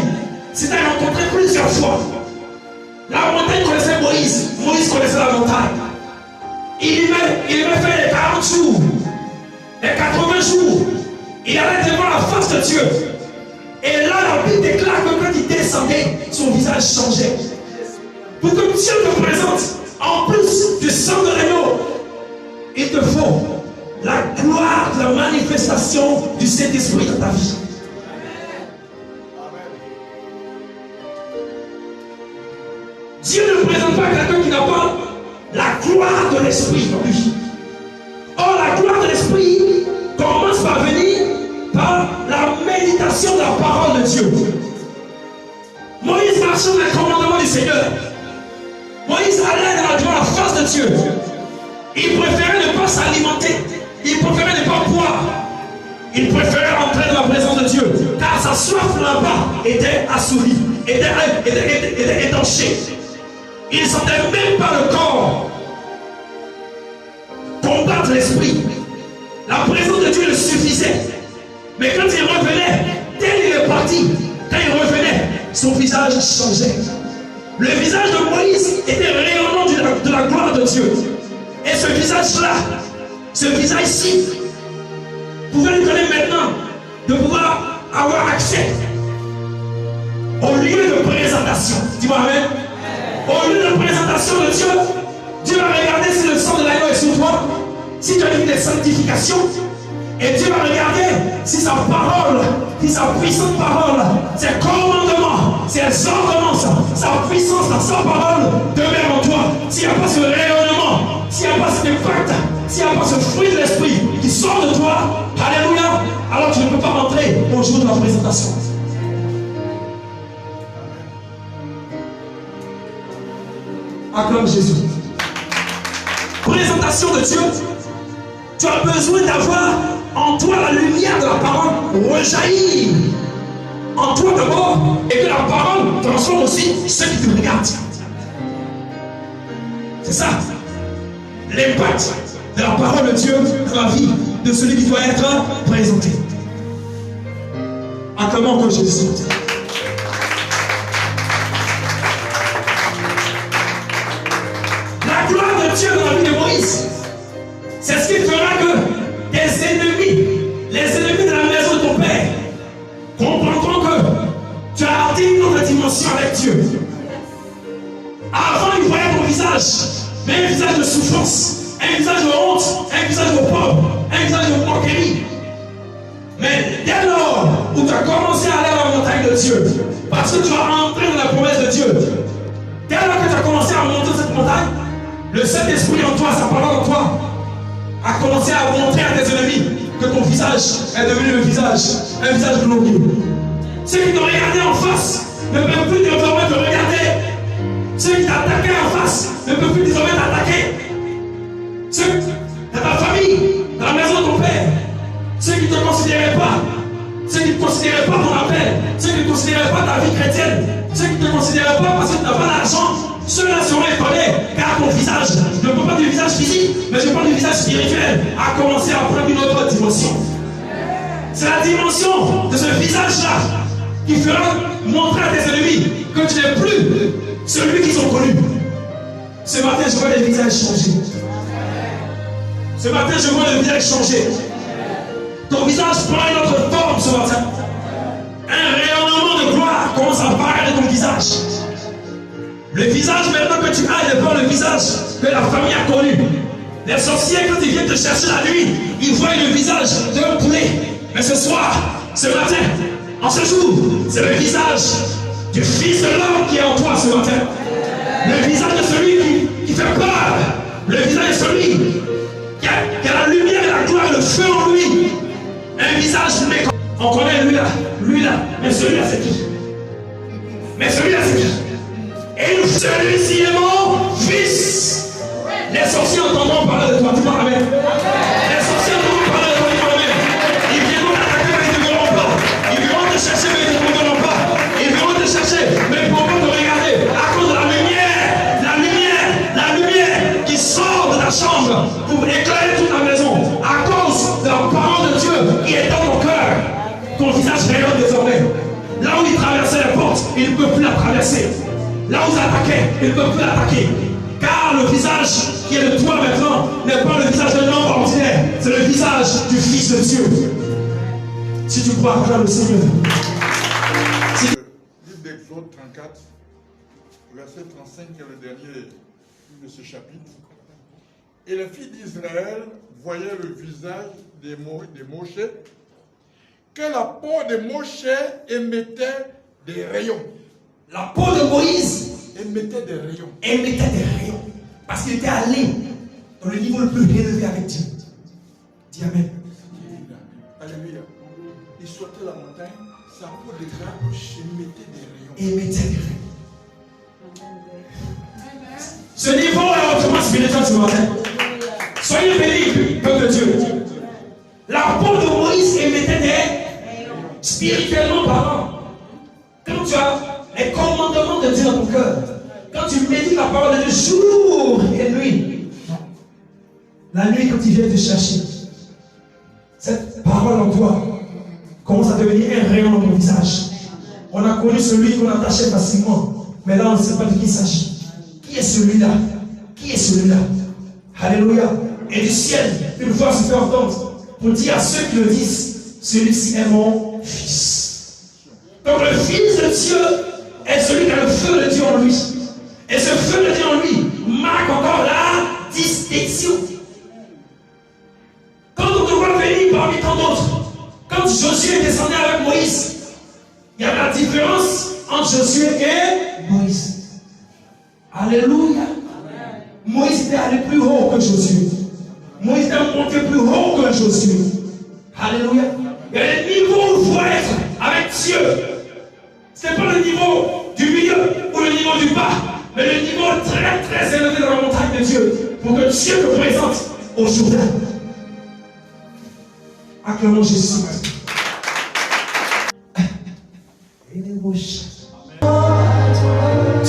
Sinaï a rencontré plusieurs fois. La montagne connaissait Moïse. Moïse connaissait la montagne. Il aimait faire les 40 jours, les 80 jours. Il allait devant la face de Dieu. Et là, la Bible déclare que quand il descendait, son visage changeait. Pour que Dieu te présente, en plus du sang de l'agneau, il te faut la gloire de la manifestation du Saint-Esprit dans ta vie. Dieu ne présente pas quelqu'un qui n'a pas la gloire de l'Esprit en lui. Or, la gloire de l'Esprit commence par venir par la méditation de la parole de Dieu. Moïse marchait dans les commandements du Seigneur. Moïse allait devant la face de Dieu. Il préférait ne pas s'alimenter. Il préférait ne pas boire. Il préférait entrer dans la présence de Dieu. Car sa soif là-bas était assouvie, était étanchée. Il ne sentait même pas le corps combattre l'esprit. La présence de Dieu le suffisait. Mais quand il revenait, dès qu'il est parti, quand il revenait, son visage changeait. Le visage de Moïse était rayonnant de la gloire de Dieu. Et ce visage-là, ce visage-ci, pouvez lui donner maintenant de pouvoir avoir accès au lieu de présentation. Dis-moi amen. Au lieu de présentation de Dieu, Dieu va regarder si le sang de l'agneau est sur toi, si tu as une sanctification, et Dieu va regarder si sa parole, si sa puissante parole, ses commandements, ses ordonnances, sa puissance, sa parole demeure en toi. S'il n'y a pas ce rayonnement, s'il n'y a pas cet impact, s'il n'y a pas ce fruit de l'esprit qui sort de toi, alléluia, alors tu ne peux pas rentrer au jour de la présentation. Acclame Jésus. Présentation de Dieu, tu as besoin d'avoir en toi la lumière de la parole rejaillir en toi d'abord, et que la parole transforme aussi ceux qui te regardent. C'est ça l'impact de la parole de Dieu dans la vie de celui qui doit être présenté. Acclamons que Jésus. La gloire de Dieu dans la vie de Moïse, c'est ce qui fera que tes ennemis, les ennemis de la maison de ton père, comprendront que tu as atteint une autre dimension avec Dieu. Avant, ils voyaient ton visage, mais un visage de souffrance, un visage de honte, un visage de pauvre, un visage de moquerie. Mais dès lors où tu as commencé à aller à la montagne de Dieu, parce que tu as entré dans la promesse de Dieu, dès lors que tu as commencé à monter cette montagne, le Saint-Esprit en toi, sa parole en toi, a commencé à montrer à tes ennemis que ton visage est devenu un visage glorieux. Ceux qui t'ont regardé en face ne peuvent plus désormais te regarder. Ceux qui t'attaquaient en face ne peuvent plus désormais t'attaquer. Ceux de ta famille, dans la maison de ton père, ceux qui ne te considéraient pas, ceux qui ne considéraient pas ton appel, ceux qui ne considéraient pas ta vie chrétienne, ceux qui ne te considéraient pas parce que tu n'as pas d'argent, ceux-là seront étonnés car ton visage, je ne parle pas du visage physique, mais je parle du visage spirituel, a commencé à prendre une autre dimension. C'est la dimension de ce visage-là qui fera montrer à tes ennemis que tu n'es plus celui qu'ils ont connu. Ce matin, je vois les visages changer. Ce matin, je vois le visage changer. Ton visage prend une autre forme ce matin. Un rayonnement de gloire commence à apparaître de ton visage. Le visage maintenant que tu as devant le visage que la famille a connu. Les sorciers, quand ils viennent te chercher la nuit, ils voient le visage d'un poulet. Mais ce soir, ce matin, en ce jour, c'est le visage du Fils de l'homme qui est en toi ce matin. Le visage de celui qui fait peur. Le visage de celui qui a la lumière et la gloire et le feu en lui. Un visage méconnaissable. On connaît lui là. Mais celui-là c'est qui? Mais celui-là c'est qui? Et celui-ci est mon fils. Les sorciers entendront parler de toi. Tu vois, amen. Les sorciers entendront parler de toi. Tu vois, amen. Ils viendront t'attaquer, mais ils ne te verront pas. Ils viendront te chercher, mais ils ne te verront pas. Ils viendront te chercher, mais ils ne pourront pas te regarder. À cause de la lumière qui sort de ta chambre pour éclairer toute la maison. À cause de la parole de Dieu qui est dans ton cœur. Ton visage rayonne désormais. Là où il traversait les portes, il ne peut plus la traverser. Là où il attaquait, il ne peut plus l'attaquer. Car le visage qui est de toi maintenant n'est pas le visage d'un homme ordinaire, c'est le visage du Fils de Dieu. Si tu crois, acclame le Seigneur.
Livre d'Exode 34, verset 35, qui est le dernier de ce chapitre. Et les filles d'Israël voyaient le visage des Moshe, que la peau de Moshe émettait des rayons.
La peau de Moïse
émettait des rayons.
Émettait des rayons. Parce qu'il était allé dans le niveau le plus élevé avec Dieu. Dis amen.
Alléluia. Il sortait la montagne, sa peau de grange émettait des rayons.
Émettait des rayons. Ce niveau est hautement spirituel ce matin. Soyez bénis, peuple de Dieu. La peau de Moïse émettait des rayons. Spirituellement parlant. Quand tu as les commandements de Dieu dans ton cœur, quand tu médites la parole de Dieu jour et nuit, la nuit quand il vient te chercher, cette parole en toi commence à devenir un rayon dans ton visage. On a connu celui qu'on attachait facilement, mais là on ne sait pas de qui il s'agit. Qui est celui-là? Qui est celui-là? Alléluia. Et du ciel, une voix se fait entendre pour dire à ceux qui le disent, celui-ci est mon fils. Donc le fils de Dieu est celui qui a le feu de Dieu en lui. Et ce feu de Dieu en lui marque encore la distinction. Quand on te voit venir parmi tant d'autres, quand Josué est descendu avec Moïse, il y a la différence entre Josué et Moïse. Alléluia. Moïse était allé plus haut que Josué. Moïse était monté plus haut que Josué. Alléluia. Il y a des niveaux où il faut être avec Dieu. Ce n'est pas le niveau du milieu ou le niveau du bas, mais le niveau très très élevé dans la montagne de Dieu, pour que Dieu te présente au Jourdain. Acclamons Jésus. Et les bouches. Tu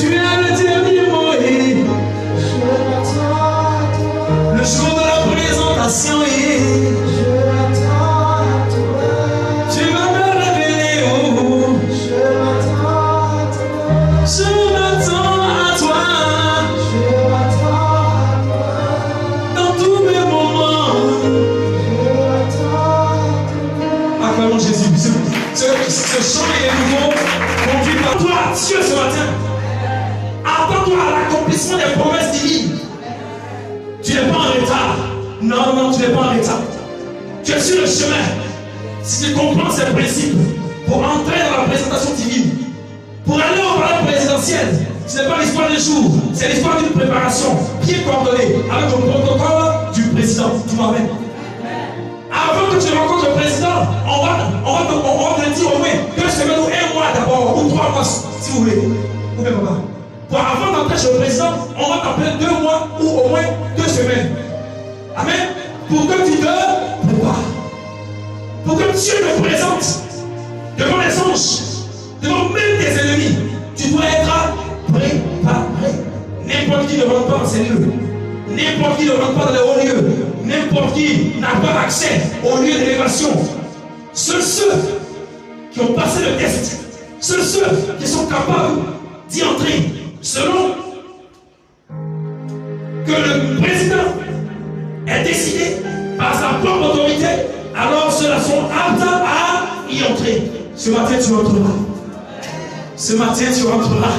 es le dernier mot et le jour de la présentation et tu vas me révéler où je m'attends à toi dans tous mes moments. Acclamons Jésus. Ce chant est nouveau, conduit par toi, Dieu, ce matin. Attends-toi à l'accomplissement des promesses divines. Tu n'es pas en retard. Non, non, tu n'es pas en retard. Tu es sur le chemin. Si tu comprends ces principes, pour entrer dans la présentation divine, pour aller au palais présidentiel, ce n'est pas l'histoire d'un jour, c'est l'histoire d'une préparation bien coordonnée avec le protocole du président. Tu m'amènes. Avant que tu rencontres le président, on va te dire au moins 2 semaines ou 1 mois d'abord, ou 3 mois si vous voulez. Ou bien papa. Pour avant d'entrer chez le président, on va t'appeler 2 mois ou au moins 2 semaines. Amen. Pour que tu te prépares. Pour que Dieu te présente devant les anges, devant même tes ennemis. Tu dois être préparé. N'importe qui ne rentre pas dans ces lieux. N'importe qui ne rentre pas dans les hauts lieux. N'importe qui n'a pas accès aux lieux d'élévation. Seuls ceux qui ont passé le test, seuls ceux qui sont capables d'y entrer, selon que le président est décidé par sa propre autorité, alors ceux-là sont aptes à y entrer. Ce matin, tu entreras. Ce matin, tu entreras.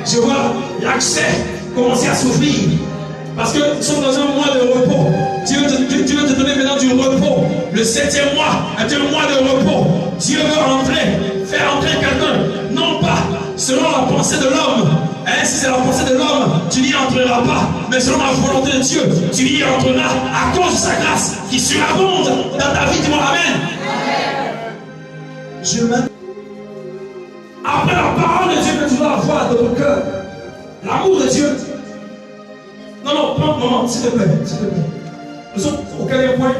Je vois l'accès commencer à s'ouvrir. Parce que nous sommes dans un mois de repos. Dieu veut te donner maintenant du repos. Le 7e mois est un mois de repos. Dieu veut faire entrer quelqu'un, non pas selon la pensée de l'homme. Si c'est la pensée de l'homme, tu n'y entreras pas. Mais selon la volonté de Dieu, tu y entreras à cause de sa grâce qui surabonde dans ta vie. Dis-moi Amen. Après la parole de Dieu que tu dois avoir dans ton cœur, l'amour de Dieu. Non, prends un moment, s'il te plaît, s'il te plaît. Nous sommes au 4e point.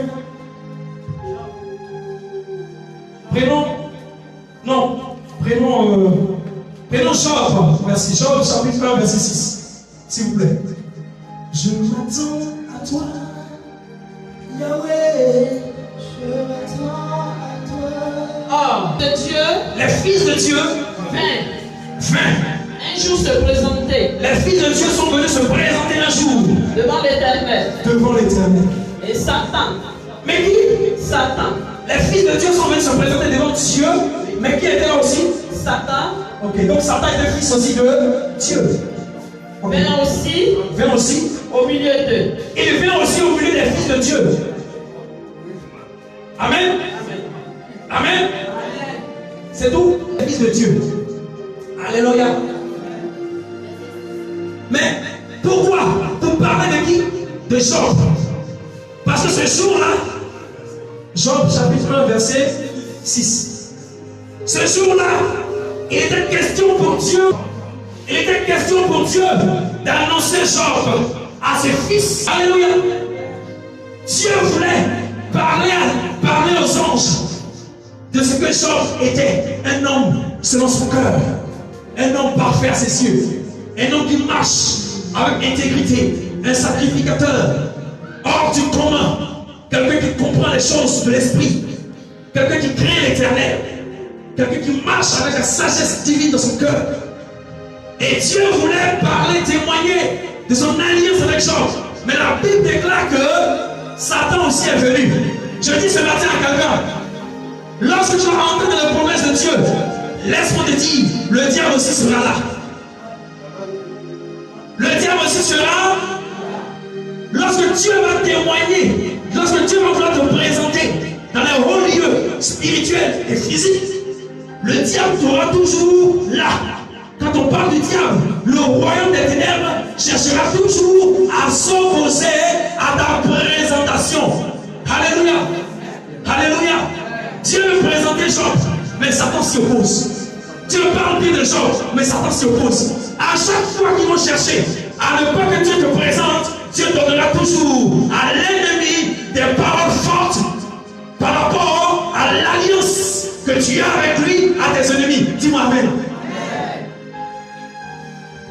Prenons Job. Merci. Job, chapitre 1, verset 6. S'il vous plaît. Je m'attends à toi, Yahweh. Je m'attends à toi.
De Dieu,
les fils de Dieu
vint un jour se présenter.
Les fils de Dieu sont venus se présenter un jour
devant l'Éternel.
Devant l'Éternel.
Et Satan.
Mais qui?
Satan.
Les fils de Dieu sont venus se présenter devant Dieu. Mais qui était là aussi?
Satan.
Ok, donc Satan était fils aussi de Dieu. Okay.
Vient aussi au milieu d'eux.
Il vient aussi au milieu des fils de Dieu. Amen. Amen. C'est tout. Les fils de Dieu. Alléluia. Mais pourquoi? Pour parler de qui? De Job. Parce que ce jour-là, Job chapitre 1 verset 6. Ce jour-là, il était question pour Dieu. Il était question pour Dieu d'annoncer Job à ses fils. Alléluia. Dieu voulait parler aux anges de ce que Job était, un homme selon son cœur, un homme parfait à ses yeux, un homme qui marche avec intégrité, un sacrificateur hors du commun, quelqu'un qui comprend les choses de l'esprit, quelqu'un qui craint l'Éternel, quelqu'un qui marche avec la sagesse divine dans son cœur. Et Dieu voulait parler, témoigner de son alliance avec Job. Mais la Bible déclare que Satan aussi est venu. Je dis ce matin à quelqu'un, lorsque tu vas entrer dans les promesses de Dieu, laisse-moi te dire, le diable aussi sera là. Le diable aussi sera. Lorsque Dieu va témoigner, lorsque Dieu va vouloir te présenter dans les hauts lieux spirituels et physiques, le diable sera toujours là. Quand on parle du diable, le royaume des ténèbres cherchera toujours à s'opposer à ta présentation. Alléluia. Alléluia. Dieu veut présenter Job, mais Satan s'y oppose. Dieu parle bien de Job, mais Satan s'y oppose. À chaque fois qu'ils vont chercher à ne pas que Dieu te présente, Dieu donnera toujours à l'ennemi des paroles fortes par rapport à l'alliance que tu as avec lui, à tes ennemis. Dis-moi amen.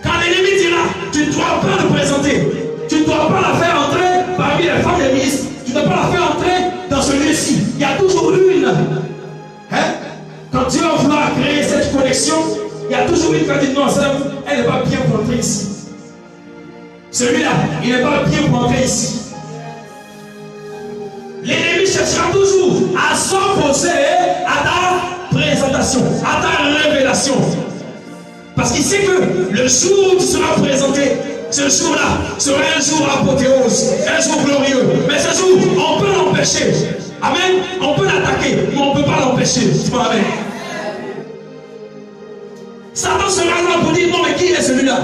Quand l'ennemi dira, tu ne dois pas le présenter, tu ne dois pas la faire entrer parmi les femmes des ministres, tu ne dois pas la faire entrer dans ce lieu-ci. Il y a toujours une. Quand Dieu va vouloir créer cette connexion, il y a toujours une qui va dire non, elle n'est pas bien pour entrer ici. Celui-là, il n'est pas bien pour entrer ici. L'ennemi cherchera toujours à s'opposer à ta présentation, à ta révélation. Parce qu'il sait que le jour où tu seras présenté, ce jour-là sera un jour apothéose, un jour glorieux. Mais ce jour, on peut l'empêcher. Amen. On peut l'attaquer, mais on ne peut pas l'empêcher. Dis-moi amen. Satan sera là pour dire non, mais qui est celui-là?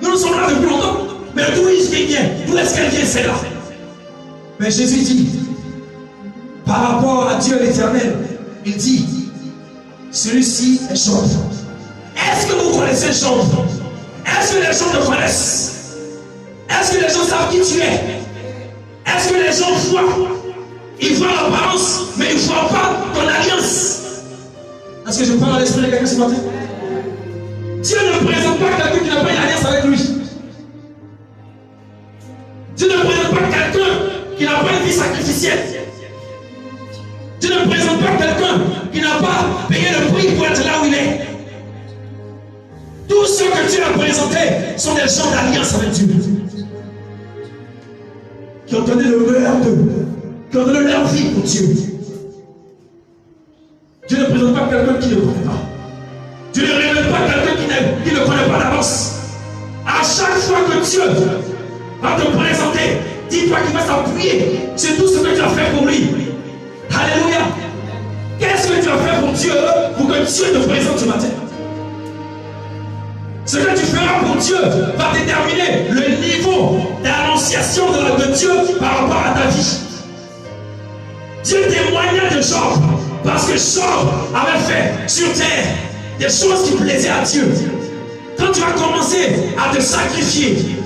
Nous sommes là depuis longtemps. Mais d'où est-ce qu'il vient? D'où est-ce qu'elle vient, celle-là? Mais Jésus dit, par rapport à Dieu l'Éternel, il dit, celui-ci est Job. Est-ce que vous connaissez Job? Est-ce que les gens te connaissent? Est-ce que les gens savent qui tu es? Est-ce que les gens voient? Ils voient l'apparence, mais ils ne voient pas ton alliance. Est-ce que je parle à l'esprit de quelqu'un ce matin? Dieu ne présente pas quelqu'un qui n'a pas une alliance avec lui. Dieu ne présente pas quelqu'un qui n'a pas une vie sacrificielle. Dieu ne présente pas quelqu'un qui n'a pas payé le prix pour être là où il est. Tous ceux que Dieu a présentés sont des gens d'alliance avec Dieu. Qui ont donné le meilleur d'eux. Qui ont donné leur vie pour Dieu. Dieu ne présente pas quelqu'un qui ne connaît pas. Dieu ne révèle pas quelqu'un qui ne connaît pas d'avance. À chaque fois que Dieu va te présenter, dis-toi qu'il va s'appuyer sur tout ce que tu as fait pour lui. Alléluia. Qu'est-ce que tu as fait pour Dieu pour que Dieu te présente ce matin? Ce que tu feras pour Dieu va déterminer le niveau d'annonciation de Dieu par rapport à ta vie. Dieu témoignait de Job parce que Job avait fait sur terre des choses qui plaisaient à Dieu. Quand tu vas commencer à te sacrifier,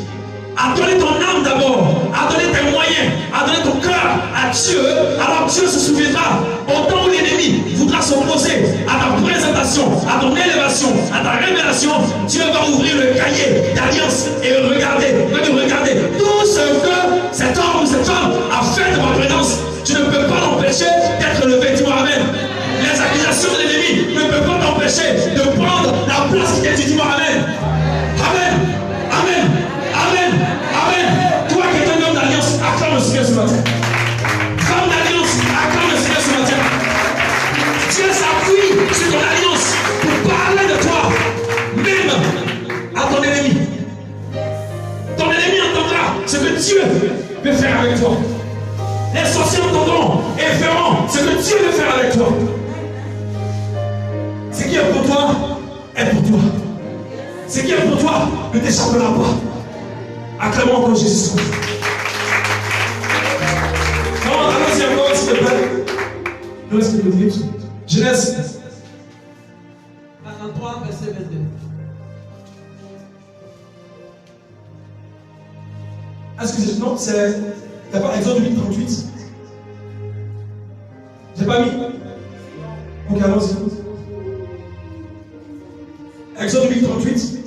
à donner ton âme d'abord, à donner tes moyens, à donner ton cœur à Dieu, alors Dieu se souviendra au temps où l'ennemi voudra s'opposer à ta présentation, à ton élévation, à ta révélation. Dieu va ouvrir le cahier d'alliance et regarder tout ce que cet homme ou cette femme a fait de ma présence. Tu ne peux pas l'empêcher d'être levé. Dis-moi amen. Les accusations de l'ennemi ne peuvent pas t'empêcher de prendre la place qui t'est due. Dis-moi amen. Amen. Amen. Amen. Amen. Toi qui es un homme d'alliance, acclame le Seigneur ce matin. Femme d'alliance, acclame le Seigneur ce matin. Dieu s'appuie sur ton alliance pour parler de toi, même à ton ennemi. Ton ennemi entendra ce que Dieu veut faire avec toi. Les sorciers entendront et feront ce que Dieu veut faire avec toi. Ce qui est pour toi est pour toi. Ce qui est pour toi ne t'échappera pas. Acclamons encore Jésus. Non, allons-y encore s'il te plaît. Nous laisse le dire. Genèse
43, verset 22.
Est-ce que c'est. Non, c'est. T'as pas Exode 8, 38. J'ai pas mis. Ok, allons-y. Exode 8, 38.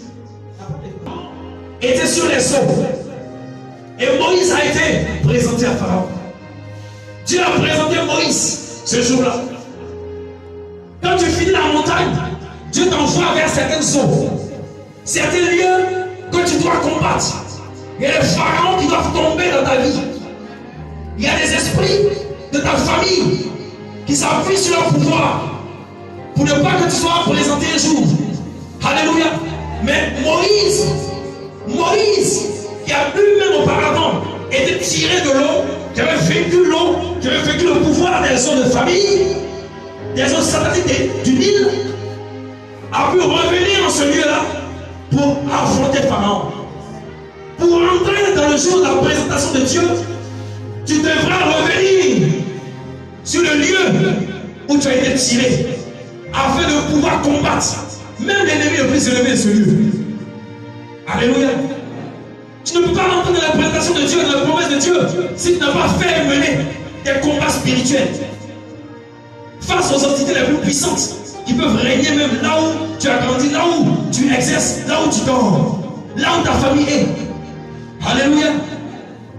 Était sur les eaux. Et Moïse a été présenté à Pharaon. Dieu a présenté Moïse ce jour-là. Quand tu finis la montagne, Dieu t'envoie vers certaines eaux, certains lieux que tu dois combattre. Il y a des pharaons qui doivent tomber dans ta vie. Il y a des esprits de ta famille qui s'appuient sur leur pouvoir pour ne pas que tu sois présenté un jour. Alléluia. Mais Moïse, qui a lui-même auparavant été tiré de l'eau, qui avait vécu l'eau, qui avait vécu le pouvoir des eaux de famille, des eaux sataniques du Nil, a pu revenir dans ce lieu-là pour affronter Pharaon. Pour entrer dans le jour de la présentation de Dieu, tu devras revenir sur le lieu où tu as été tiré, afin de pouvoir combattre même l'ennemi le plus élevé de ce lieu. Alléluia. Tu ne peux pas rentrer dans la présentation de Dieu, dans la promesse de Dieu, si tu n'as pas fait mener des combats spirituels face aux entités les plus puissantes qui peuvent régner même là où tu as grandi, là où tu exerces, là où tu dors, là où ta famille est. Alléluia.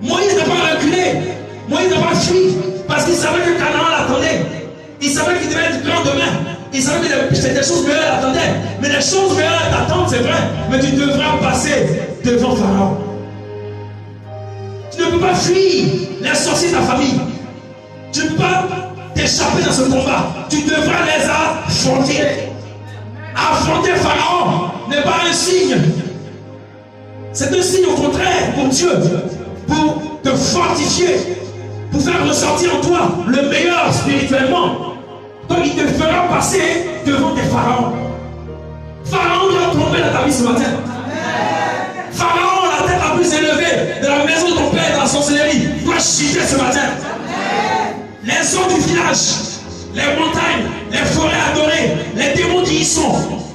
Moïse n'a pas reculé, Moïse n'a pas fui, parce qu'il savait que Canaan l'attendait. Il savait qu'il devait être grand demain. Il savait que des choses meilleures l'attendaient. Mais les choses meilleures t'attendent, c'est vrai. Mais tu devras passer devant Pharaon. Tu ne peux pas fuir les sorciers de ta famille. Tu ne peux pas t'échapper dans ce combat. Tu devras les affronter. Affronter Pharaon n'est pas un signe. C'est un signe au contraire pour Dieu. Pour te fortifier. Pour faire ressortir en toi le meilleur spirituellement. Donc il te fera passer devant tes pharaons. Pharaon doit tomber dans ta vie ce matin. Pharaon, la tête la plus élevée de la maison de ton père dans la sorcellerie, doit chuter ce matin. Les eaux du village, les montagnes, les forêts adorées, les démons qui y sont,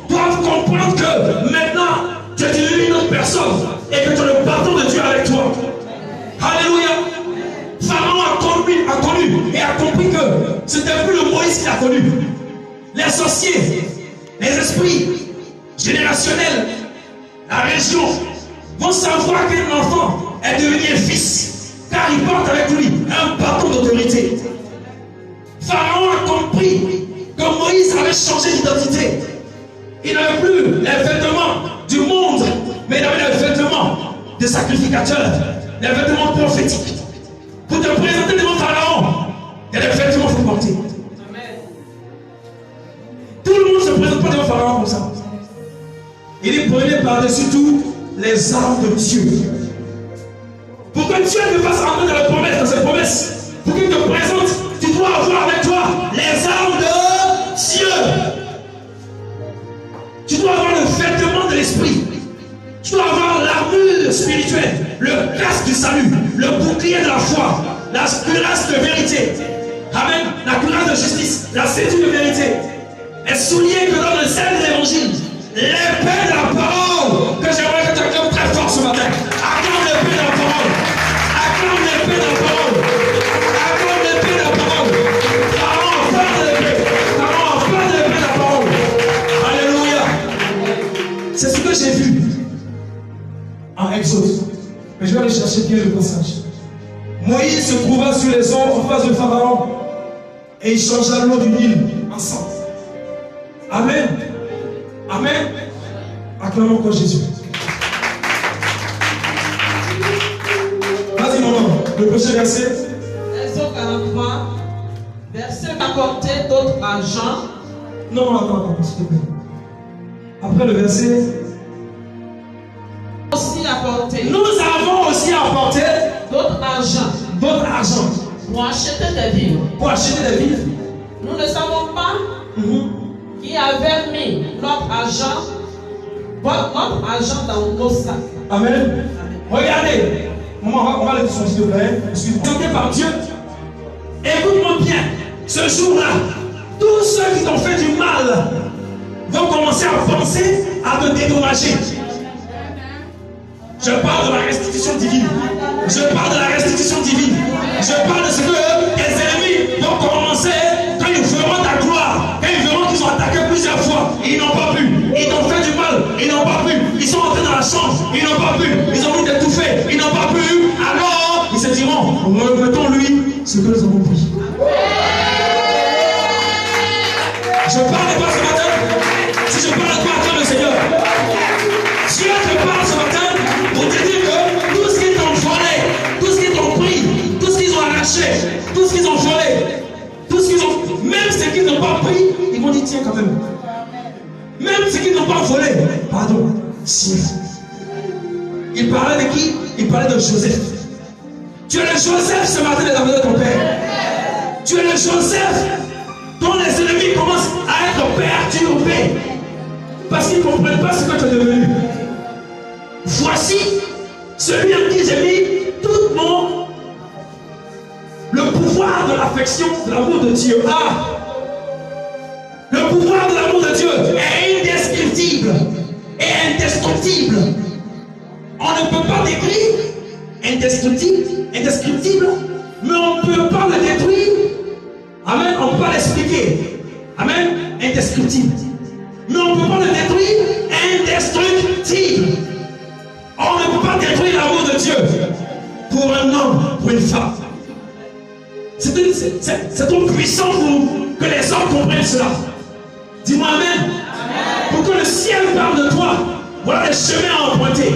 doivent comprendre que maintenant tu es une autre personne et que tu as le bâton de Dieu avec toi. Alléluia. Pharaon a connu et a compris que ce n'était plus le Moïse qu'il a connu. Les sorciers, les esprits générationnels, la région vont savoir qu'un enfant est devenu un fils, car il porte avec lui un bâton d'autorité. Pharaon a compris que Moïse avait changé d'identité. Il n'avait plus les vêtements du monde, mais il avait les vêtements de sacrificateur, les vêtements prophétiques. Pour te présenter devant Pharaon, il y a des vêtements qu'il faut porter. Tout le monde ne se présente pas devant Pharaon comme ça. Il est prenez par-dessus tout les armes de Dieu. Pour que Dieu te fasse entrer dans la promesse, dans cette promesse, pour qu'il te présente, tu dois avoir avec toi les armes de Dieu. Tu dois avoir le vêtement de l'esprit. Tu dois avoir l'armure spirituelle, le casque du salut, le bouclier de la foi, la cuirasse de vérité. Amen. La cuirasse de justice, la ceinture de vérité. Les souliers que donne le sel de l'évangile. L'épée de la parole. Que j'aimerais que tu acclames très fort ce matin. Acclame l'épée de la parole. Acclame l'épée de la parole. Acclame l'épée de la parole. Pharaon, parle de l'épée. Pharaon, parle de l'épée de la parole. Alléluia. C'est ce que j'ai vu en Exode. Mais je vais aller chercher bien le passage. Moïse se trouva sur les eaux en face de Pharaon et il changea l'eau du Nil en sang. Amen. Amen. Acclamons encore Jésus. Vas-y maman, le prochain verset.
Exode 43, verset apporté d'autres argent.
Non, attends, s'il te plaît. Après le verset.
Aussi apporté.
Nous avons aussi apporté
d'autres argent.
D'autres argent.
Pour acheter des villes.
Pour acheter des villes.
Nous ne savons pas qui avait mis notre argent dans nos sacs.
Amen. Regardez. Maman, on va le dire s'il te plaît. Excuse-moi. Par Dieu. Écoute-moi bien. Ce jour-là, tous ceux qui t'ont fait du mal vont commencer à penser à te dédommager. Je parle de la restitution divine. Je parle de la restitution divine. Je parle de ce que tes ennemis vont commencer quand ils verront ta gloire. Quand ils verront qu'ils ont attaqué plusieurs fois. Ils n'ont pas pu. Ils t'ont fait du mal. Ils n'ont pas pu. Ils sont entrés dans la chambre. Ils n'ont pas pu. Ils ont voulu t'étouffer. Ils n'ont pas pu. Alors, ils se diront, remettons-lui ce que nous avons pris. Je parle de toi ce matin. Si je parle de toi, attends le Seigneur. Dieu te parle ce matin pour te dire que tout ce qu'ils t'ont volé, tout ce qu'ils t'ont pris, tout ce qu'ils ont arraché, tout ce qu'ils ont volé, pris, ils vont dire tiens quand même. Même ceux qui n'ont pas volé, pardon, si. Il parlait de qui? Il parlait de Joseph. Tu es le Joseph ce matin de la maison de ton père. Tu es le Joseph dont les ennemis commencent à être perturbés parce qu'ils ne comprennent pas ce que tu es devenu. Voici celui en qui j'ai mis tout le pouvoir de l'affection, de l'amour de Dieu. Ah! Le pouvoir de l'amour de Dieu est indescriptible et indestructible. On ne peut pas décrire indescriptible, mais on ne peut pas le détruire. Amen. On ne peut pas l'expliquer. Amen. Indescriptible. Mais on ne peut pas le détruire. Indestructible. On ne peut pas détruire l'amour de Dieu pour un homme, pour une femme. C'est trop puissant pour que les hommes comprennent cela. Dis-moi amen. Pour que le ciel parle de toi, voilà des chemins à emprunter.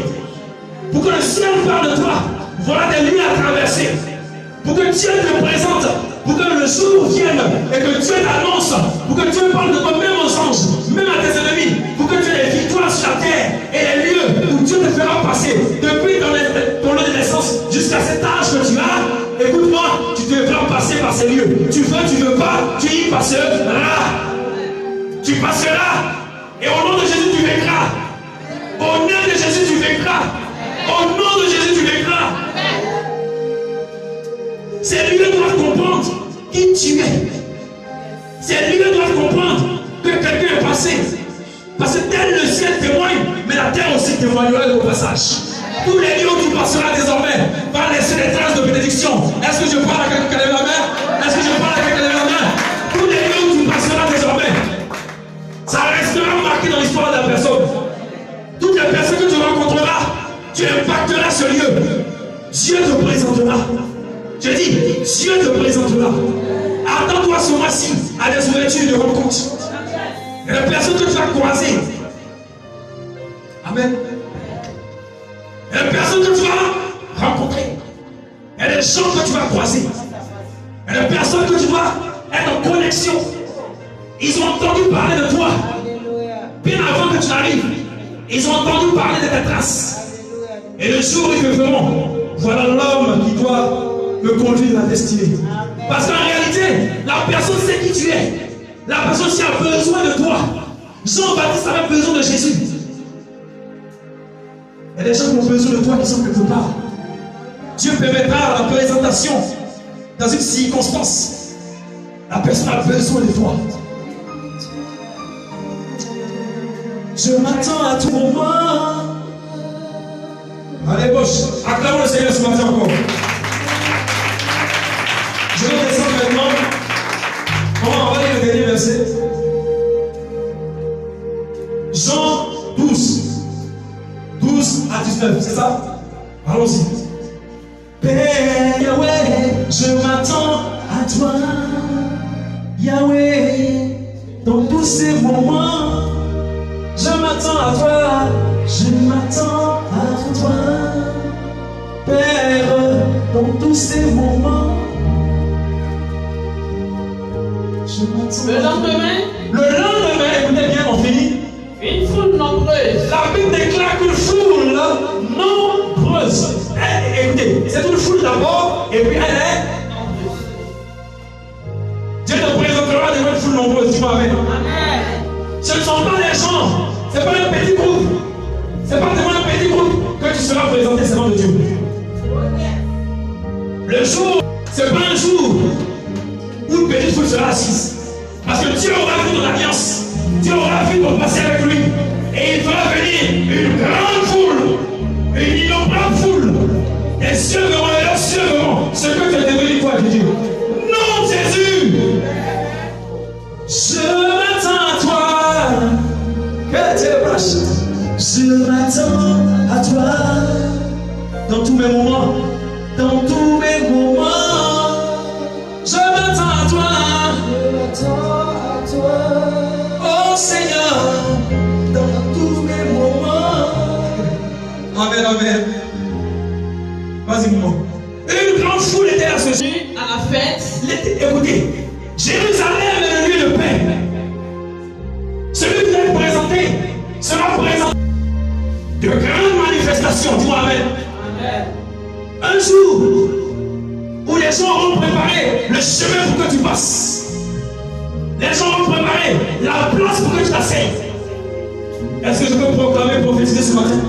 Pour que le ciel parle de toi, voilà des lieux à traverser. Pour que Dieu te présente, pour que le jour vienne et que Dieu t'annonce, pour que Dieu parle de toi même aux anges, même à tes ennemis, pour que tu aies des victoires sur la terre et les lieux où Dieu te fera passer depuis ton lieu de naissance jusqu'à cet âge que tu as. Écoute-moi, tu devras passer par ces lieux. Tu veux pas, tu y passeras. Tu passeras. Et au nom de Jésus, tu vaincras. Au nom de Jésus, tu vaincras. Au nom de Jésus, tu vaincras. Ces lieux doivent comprendre qui tu es. Ces lieux doivent comprendre que quelqu'un est passé. Parce que tel le ciel témoigne, mais la terre aussi témoignera de vos passages. Tous les lieux où tu passeras désormais va laisser des traces de bénédiction. Est-ce que je parle à quelqu'un qui lève la main? Est-ce que je parle à quelqu'un qui lève la main? Tous les lieux où tu passeras désormais, ça restera marqué dans l'histoire de la personne. Toutes les personnes que tu rencontreras, tu impacteras ce lieu. Dieu te présentera. Je dis, Dieu te présentera. Attends-toi ce mois-ci à des ouvertures de rencontres. Et les personnes que tu vas croiser. Amen. Et les personnes que tu vas rencontrer. Et les gens que tu vas croiser. Et les personnes que tu vas être en connexion. Ils ont entendu parler de toi. Bien avant que tu n'arrives. Ils ont entendu parler de tes traces. Et le jour où ils te verront, voilà l'homme qui doit me conduire à la destinée. Parce qu'en réalité, la personne sait qui tu es. La personne aussi a besoin de toi. Jean-Baptiste avait besoin de Jésus. Il y a des gens qui ont besoin de toi qui sont quelque part. Dieu permettra la présentation dans une circonstance. La personne a besoin de toi. Je m'attends à tout moment. Allez, Bosch, acclamons le Seigneur ce matin encore. Je vais descendre maintenant. On va lire le dernier verset. Jean 12. 12 à 19, c'est ça? Allons-y. Père Yahweh, je m'attends à toi. Yahweh, dans tous ces moments, je m'attends à toi. Je m'attends à toi. Père, dans tous ces moments.
Le lendemain,
écoutez bien, on finit.
Une foule nombreuse.
La Bible déclare qu'une foule nombreuse. Écoutez, c'est une foule d'abord, et puis elle est. Dieu te présentera devant une foule nombreuse. Tu vois, amen. Ce ne sont pas les gens, ce n'est pas un petit groupe. Ce n'est pas devant un petit groupe que tu seras présenté devant de Dieu. Le jour, ce n'est pas un jour où une petite foule sera assise. Parce que Dieu aura vu ton alliance. Dieu aura vu ton passé avec lui. Et il fera venir une grande foule. Une innombrable foule. Les cieux verront et leurs cieux verront ce que tu es devenu toi, Dieu. Non, Jésus. Je m'attends à toi. Que Dieu marche. Je m'attends à toi. Dans tous mes moments. Dans tous mes moments. Je m'attends à toi. Je m'attends à toi. Oh Seigneur, dans tous mes moments. Amen, amen. Vas-y, maman. Une grande foule était là ce jour.
À la fête.
Écoutez, Jérusalem est le lieu de paix. sera présent. De grandes manifestations, dis-moi Amen. Un jour où les gens auront préparé le chemin pour que tu passes. Les gens auront préparé la place pour que tu t'asseyes. Est-ce que je peux proclamer, prophétiser ce matin?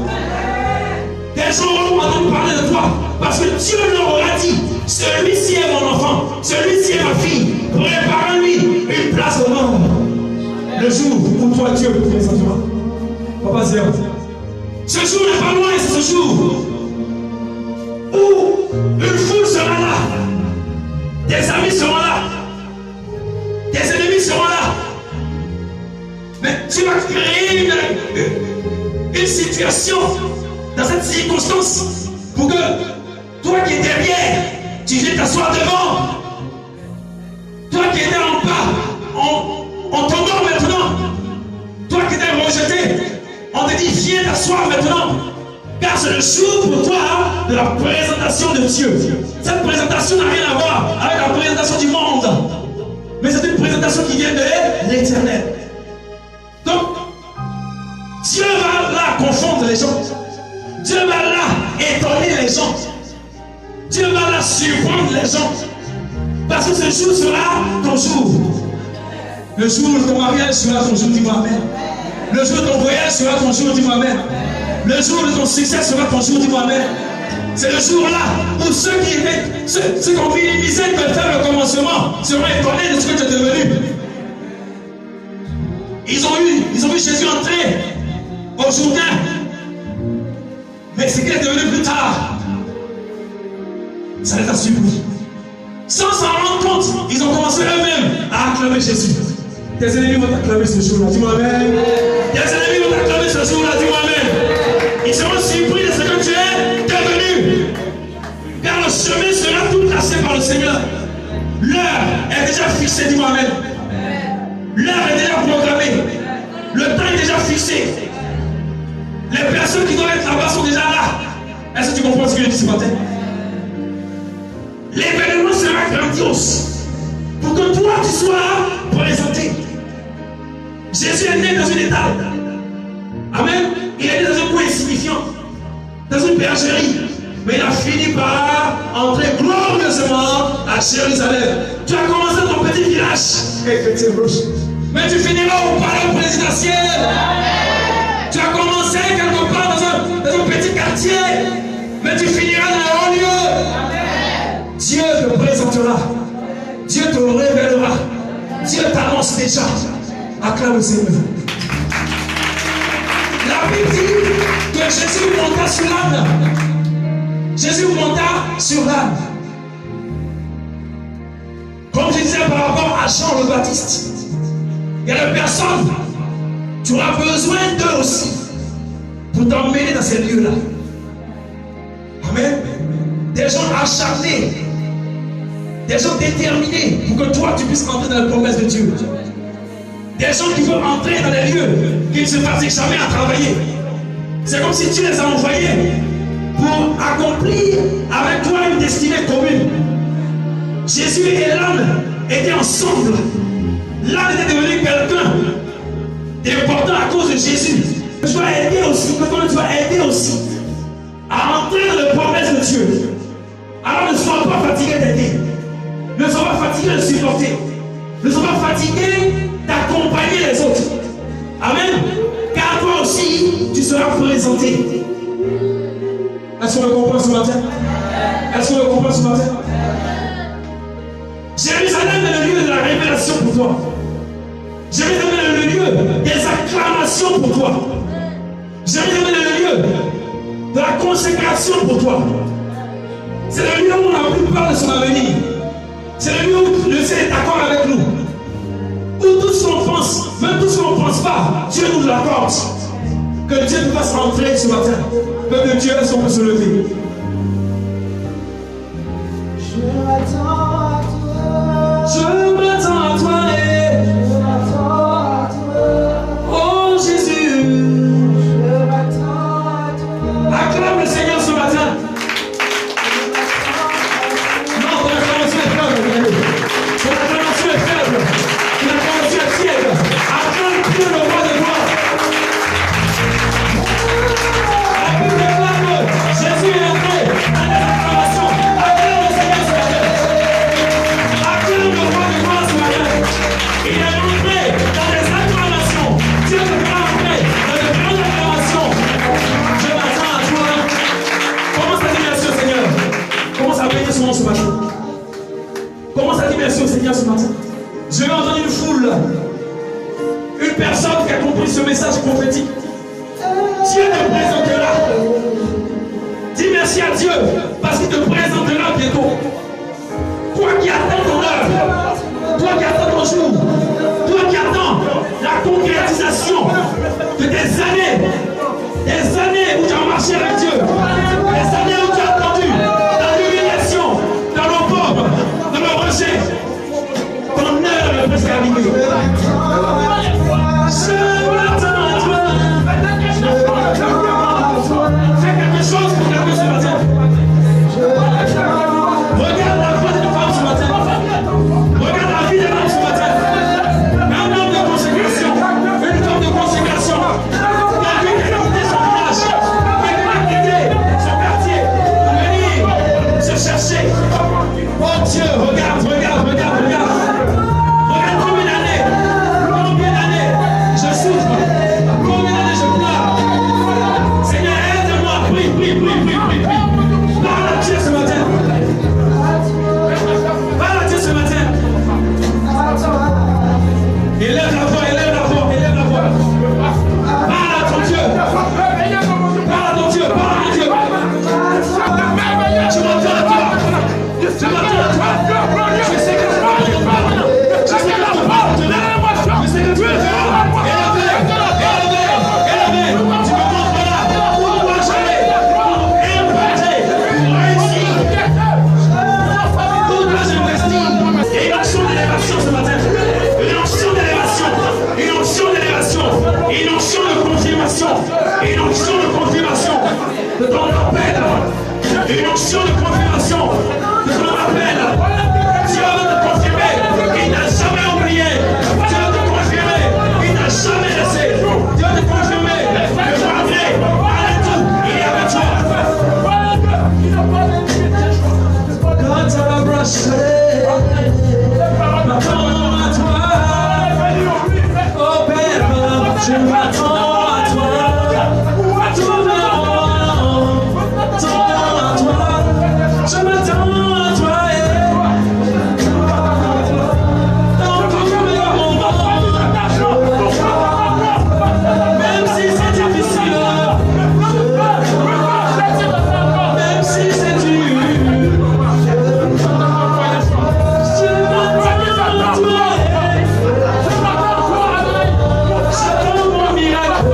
Des gens auront entendu parler de toi parce que Dieu leur aura dit, celui-ci est mon enfant, celui-ci est ma fille, prépare-lui une place au monde. Le jour où toi Dieu te présentera. Papa Zéa, ce jour n'est pas loin, c'est ce jour où une foule sera là, des amis seront là, des ennemis seront là. Mais tu vas créer une situation dans cette circonstance pour que toi qui es derrière, tu viens t'asseoir devant. Toi qui étais en bas, en tombant maintenant, toi qui étais rejeté, on te dit viens t'asseoir maintenant. Car c'est le jour pour toi de la présentation de Dieu. Cette présentation n'a rien à voir avec la présentation du monde. Mais c'est une présentation qui vient de l'Éternel. Donc, Dieu va là confondre les gens. Dieu va là étonner les gens. Dieu va là surprendre les gens. Parce que ce jour sera ton jour. Le jour où ton mariage sera ton jour, dis-moi Amen. Le jour où ton voyage sera ton jour, dis-moi Amen. Le jour où ton succès sera ton jour, dis-moi Amen. C'est le jour-là où ceux qui ont minimisé de faire le commencement seront étonnés de ce que tu es devenu. Ils ont vu Jésus entrer au Jourdain. Mais ce qu'il est devenu plus tard, ça les a surpris. Sans s'en rendre compte, ils ont commencé eux-mêmes à acclamer Jésus. Tes ennemis vont t'acclamer ce jour-là, dis-moi Amen. Tes ennemis vont t'acclamer ce jour-là, dis-moi Amen. Ils seront surpris de ce que tu es devenu. Car le chemin sera tout tracé par le Seigneur. L'heure est déjà fixée, dis-moi Amen. L'heure est déjà programmée. Le temps est déjà fixé. Les personnes qui doivent être là-bas sont déjà là. Est-ce que tu comprends ce que je dis ce matin? L'événement sera grandiose pour que toi tu sois présenté. Jésus est né dans une étable. Amen. Il est né dans un coin insignifiant, dans une bergerie. Mais il a fini par entrer glorieusement à Jérusalem. Tu as commencé ton petit village, mais tu finiras au palais présidentiel. Tu as commencé quelque part dans un petit quartier, mais tu finiras dans un haut lieu. Dieu te présentera, Dieu te révélera, Dieu t'annonce déjà. Acclame le Seigneur. La Bible dit que Jésus monta sur l'âne. Jésus monta sur l'âne. Comme je disais par rapport à Jean le Baptiste, il y a des personnes, tu auras besoin d'eux aussi pour t'emmener dans ces lieux-là. Amen. Des gens acharnés, des gens déterminés pour que toi tu puisses entrer dans la promesse de Dieu. Des gens qui veulent entrer dans les lieux qui ne se fatiguent jamais à travailler. C'est comme si tu les as envoyés pour accomplir avec toi une destinée commune. Jésus et l'âne étaient ensemble. L'âne était devenu quelqu'un d'important à cause de Jésus. Tu dois aider aussi, que toi tu dois aider aussi à entrer dans les promesses de Dieu. Alors ne sois pas fatigué d'aider. Ne sois pas fatigué de supporter. Ne sois pas fatigué d'accompagner les autres. Amen. Car toi aussi, tu seras présenté. Est-ce qu'on le comprend ce matin? Est-ce qu'on le comprend ce matin? Jérusalem est le lieu de la révélation pour toi. Jérusalem est le lieu des acclamations pour toi. Jérusalem est le lieu de la consécration pour toi. C'est le lieu où on n'a plus peur de son avenir. C'est le lieu où le ciel est d'accord avec nous. Où tout ce qu'on pense, même tout ce qu'on ne pense pas, Dieu nous l'accorde. Que Dieu nous fasse entrer ce matin. Que Dieu, est-ce qu'on peut se lever?
Je m'attends à toi.
Je m'attends à toi.
Je m'attends à toi.
Oh Jésus.
Je m'attends à toi.
Acclame le Seigneur ce matin. Non, ton acclamation est faible. Ton acclamation est faible. Ton acclamation est tiède. Acclame Dieu le roi de gloire. compris ce message prophétique. Dieu te présentera. Dis merci à Dieu parce qu'il te présentera bientôt. Toi qui attends ton heure, toi qui attends ton jour, toi qui attends la concrétisation de des années où tu as marché avec Dieu, des années où tu as attendu dans l'humiliation, dans nos pauvres, dans le rejet. Ton heure est presque arrivée. Je m'attends à toi. Fais quelque chose pour quelqu'un ce matin. Regarde la foi d'une femme ce matin. Regarde la vie d'un homme ce matin. Un homme de consécration, une femme de consécration. Quelqu'un qui a quitté son village, quelqu'un qui a quitté son quartier pour venir se chercher. Oh Dieu, regarde. Regarde combien d'années je souffre, combien d'années je pleure. Seigneur, aide-moi, prie. Parle à Dieu ce matin. Parle à Dieu ce matin. Élève la voix. Parle à ton Dieu. Parle à ton Dieu. Je m'attends à toi. Je sais que tu parles. Je sais que tu parles. Je sais que tu es fort. Élevé. Tu me montreras où dois j'aller pour implanter, pour réussir. Où dois-je investir? Et une action d'élévation ce matin. Une action de confirmation. Une action de confirmation de ton appel. Une action de confirmation de ton appel. Dieu va te confirmer. Il n'a jamais oublié. Dieu va te confirmer. Il n'a jamais laissé. Dieu va te confirmer. Le malgré, malgré tout, il est avec toi. Quand tu vas brasser, m'attends à toi. Oh Père, je m'attends à toi. Je m'attends à toi. Dans tous mes moments, même si c'est difficile, même si c'est dur, je m'attends à toi. J'attends mon miracle.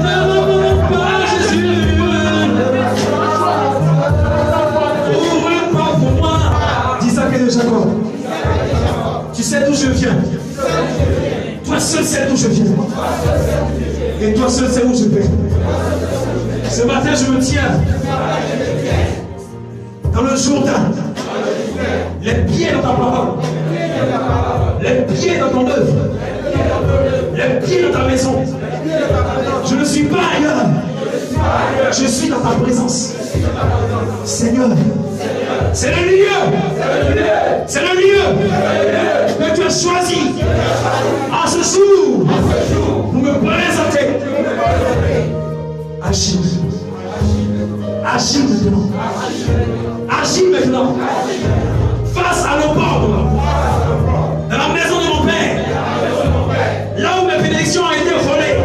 Ne me manque pas, Jésus. Ouvre une porte pour moi. Dis ça que de Jacob. Tu sais d'où je viens. Toi seul sais d'où je viens. Et toi seul sais où je vais. Ce matin, je me tiens dans le Jourdain. Les pieds dans ta parole. Les pieds dans ton œuvre. Les pieds dans ta maison. Je ne suis pas ailleurs. Je suis dans ta présence. Seigneur, c'est le lieu que tu as choisi en ce jour pour me présenter. Agis maintenant. Face à nos portes, dans la maison de mon Père, là où mes bénédictions ont été volées.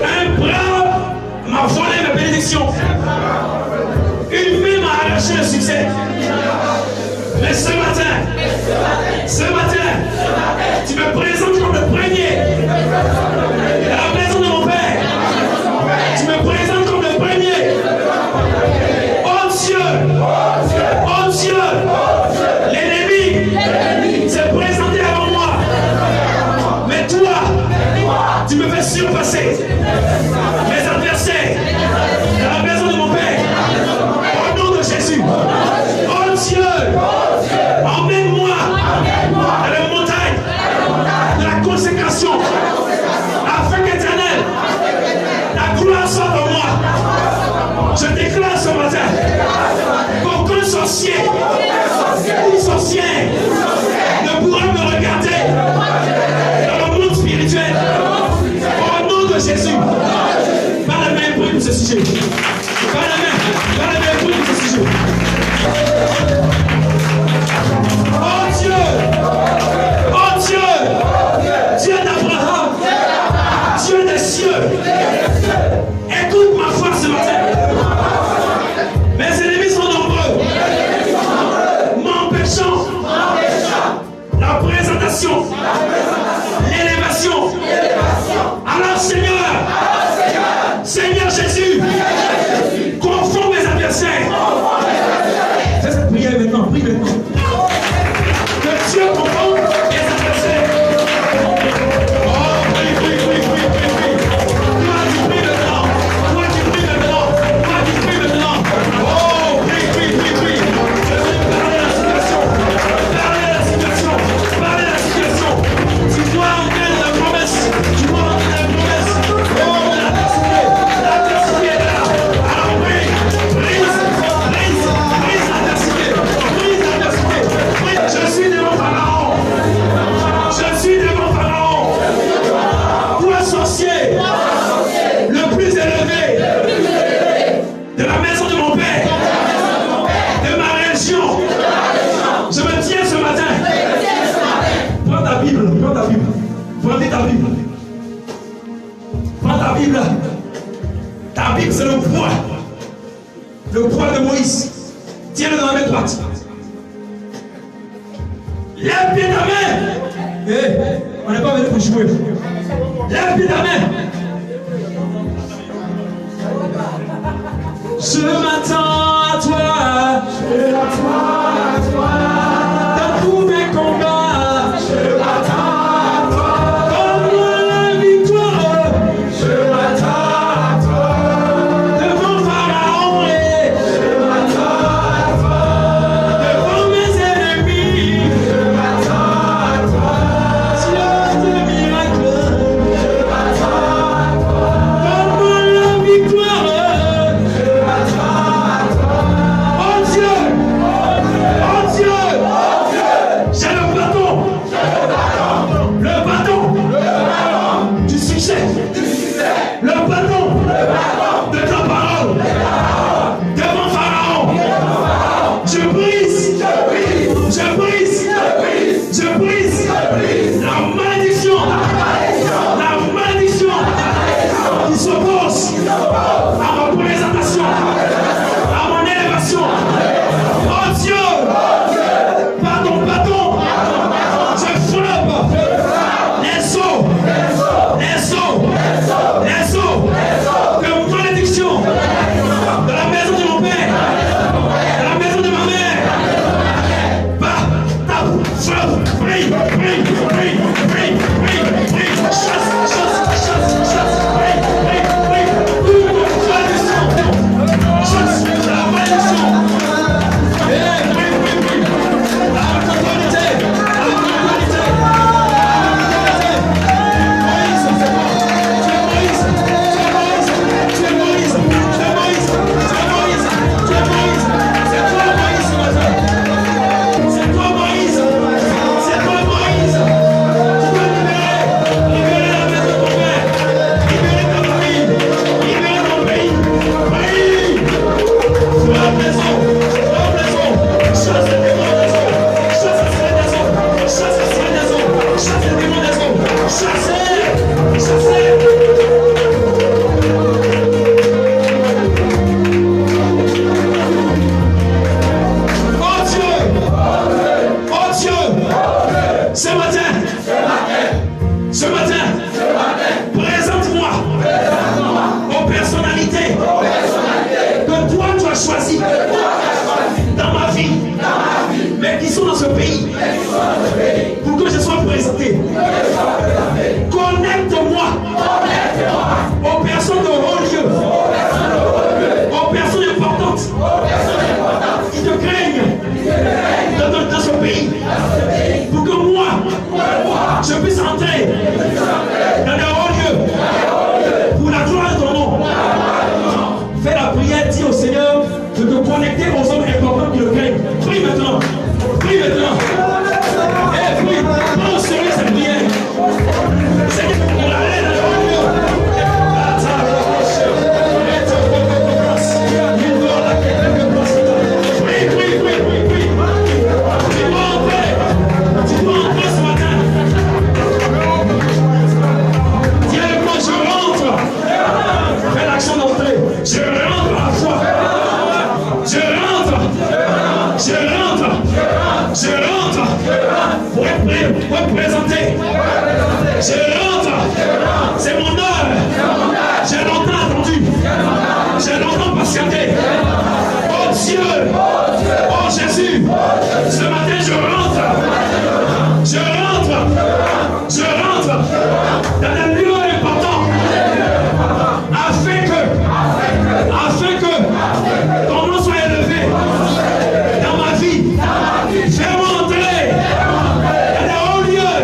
Un bras m'a volé mes bénédictions. Une main m'a arraché le succès. Mais ce matin, tu me présentes comme le premier. Dans la maison de mon Père, tu me présentes comme le premier. Oh Dieu, l'ennemi s'est présenté avant moi. Mais toi, tu me fais surpasser mes adversaires dans la maison de mon Père. Au nom de Jésus. Oh Dieu, emmène-moi à la montagne de la consécration, afin qu'Éternel, la gloire soit en moi. Je déclare ce matin qu'aucun sorcier ou sorcière ne pourra me regarder dans le monde spirituel. Au nom de Jésus. Prends ta Bible. Prenez ta Bible. Prends ta Bible. Ta Bible, c'est le poids. Le poids de Moïse. Tiens-le dans la main droite. Lève bien ta main. Hey, on n'est pas venu pour jouer. Lève bien ta main. Je m'attends à toi. Je m'attends à toi. Dans tous mes combats. Je m'attends à toi. Donne-moi la victoire. Je m'attends à toi. Devant Pharaon. Je m'attends à toi. Devant mes ennemis. Je m'attends à toi. Dieu de miracles. Je m'attends à toi. Donne-moi la victoire. Pour que je sois présenté. Connecte-moi aux personnes de haut lieu, aux personnes importantes qui te craignent dans ce pays. Pour que moi, je puisse entrer dans les hauts lieux pour la gloire de ton nom. Fais la prière, dis au Seigneur de te connecter aux hommes importants qui le craignent. Prie maintenant. Prie maintenant. Eh, prie. Prends au sérieux cette prière. Seigneur, pour la reine dans le haut lieu. Prie. Tu dois entrer ce matin. Dis avec moi, je rentre. Fais l'action d'entrée. Je rentre à la foi. Je rentre pour être présenté. Je rentre. C'est mon heure. J'ai longtemps attendu. J'ai longtemps patienté. Oh Dieu. Oh Jésus. Ce matin, je rentre dans un lieu important afin que ton nom soit élevé dans ma vie. Fais-moi entrer dans des hauts lieux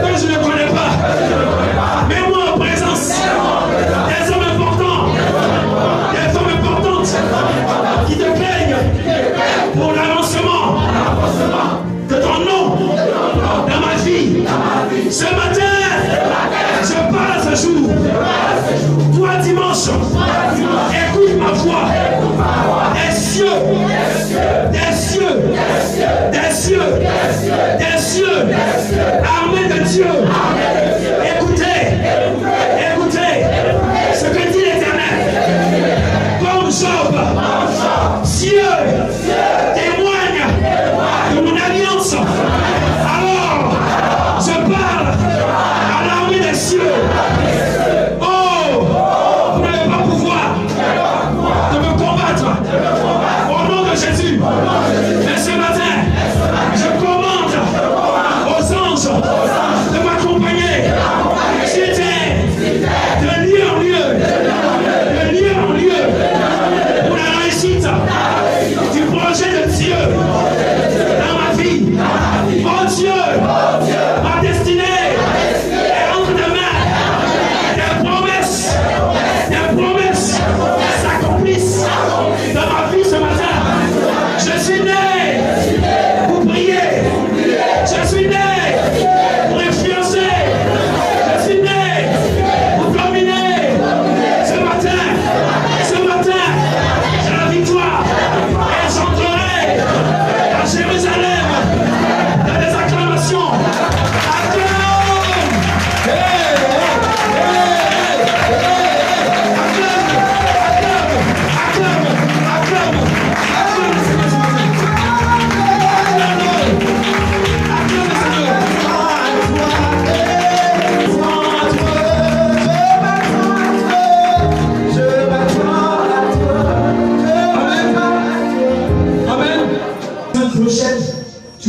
que je ne connais pas. Mets-moi en présence des hommes importants, des femmes importantes qui te craignent pour l'avancement de ton nom dans ma vie. Ce matin, je parle ce jour. Toi dimanche, écoute ma voix. Des cieux, armés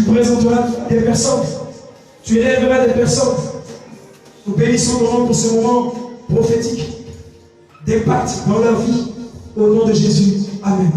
Tu présenteras des personnes. Tu élèveras des personnes. Nous bénissons ton nom pour ce moment prophétique d'impact dans leur vie. Au nom de Jésus. Amen.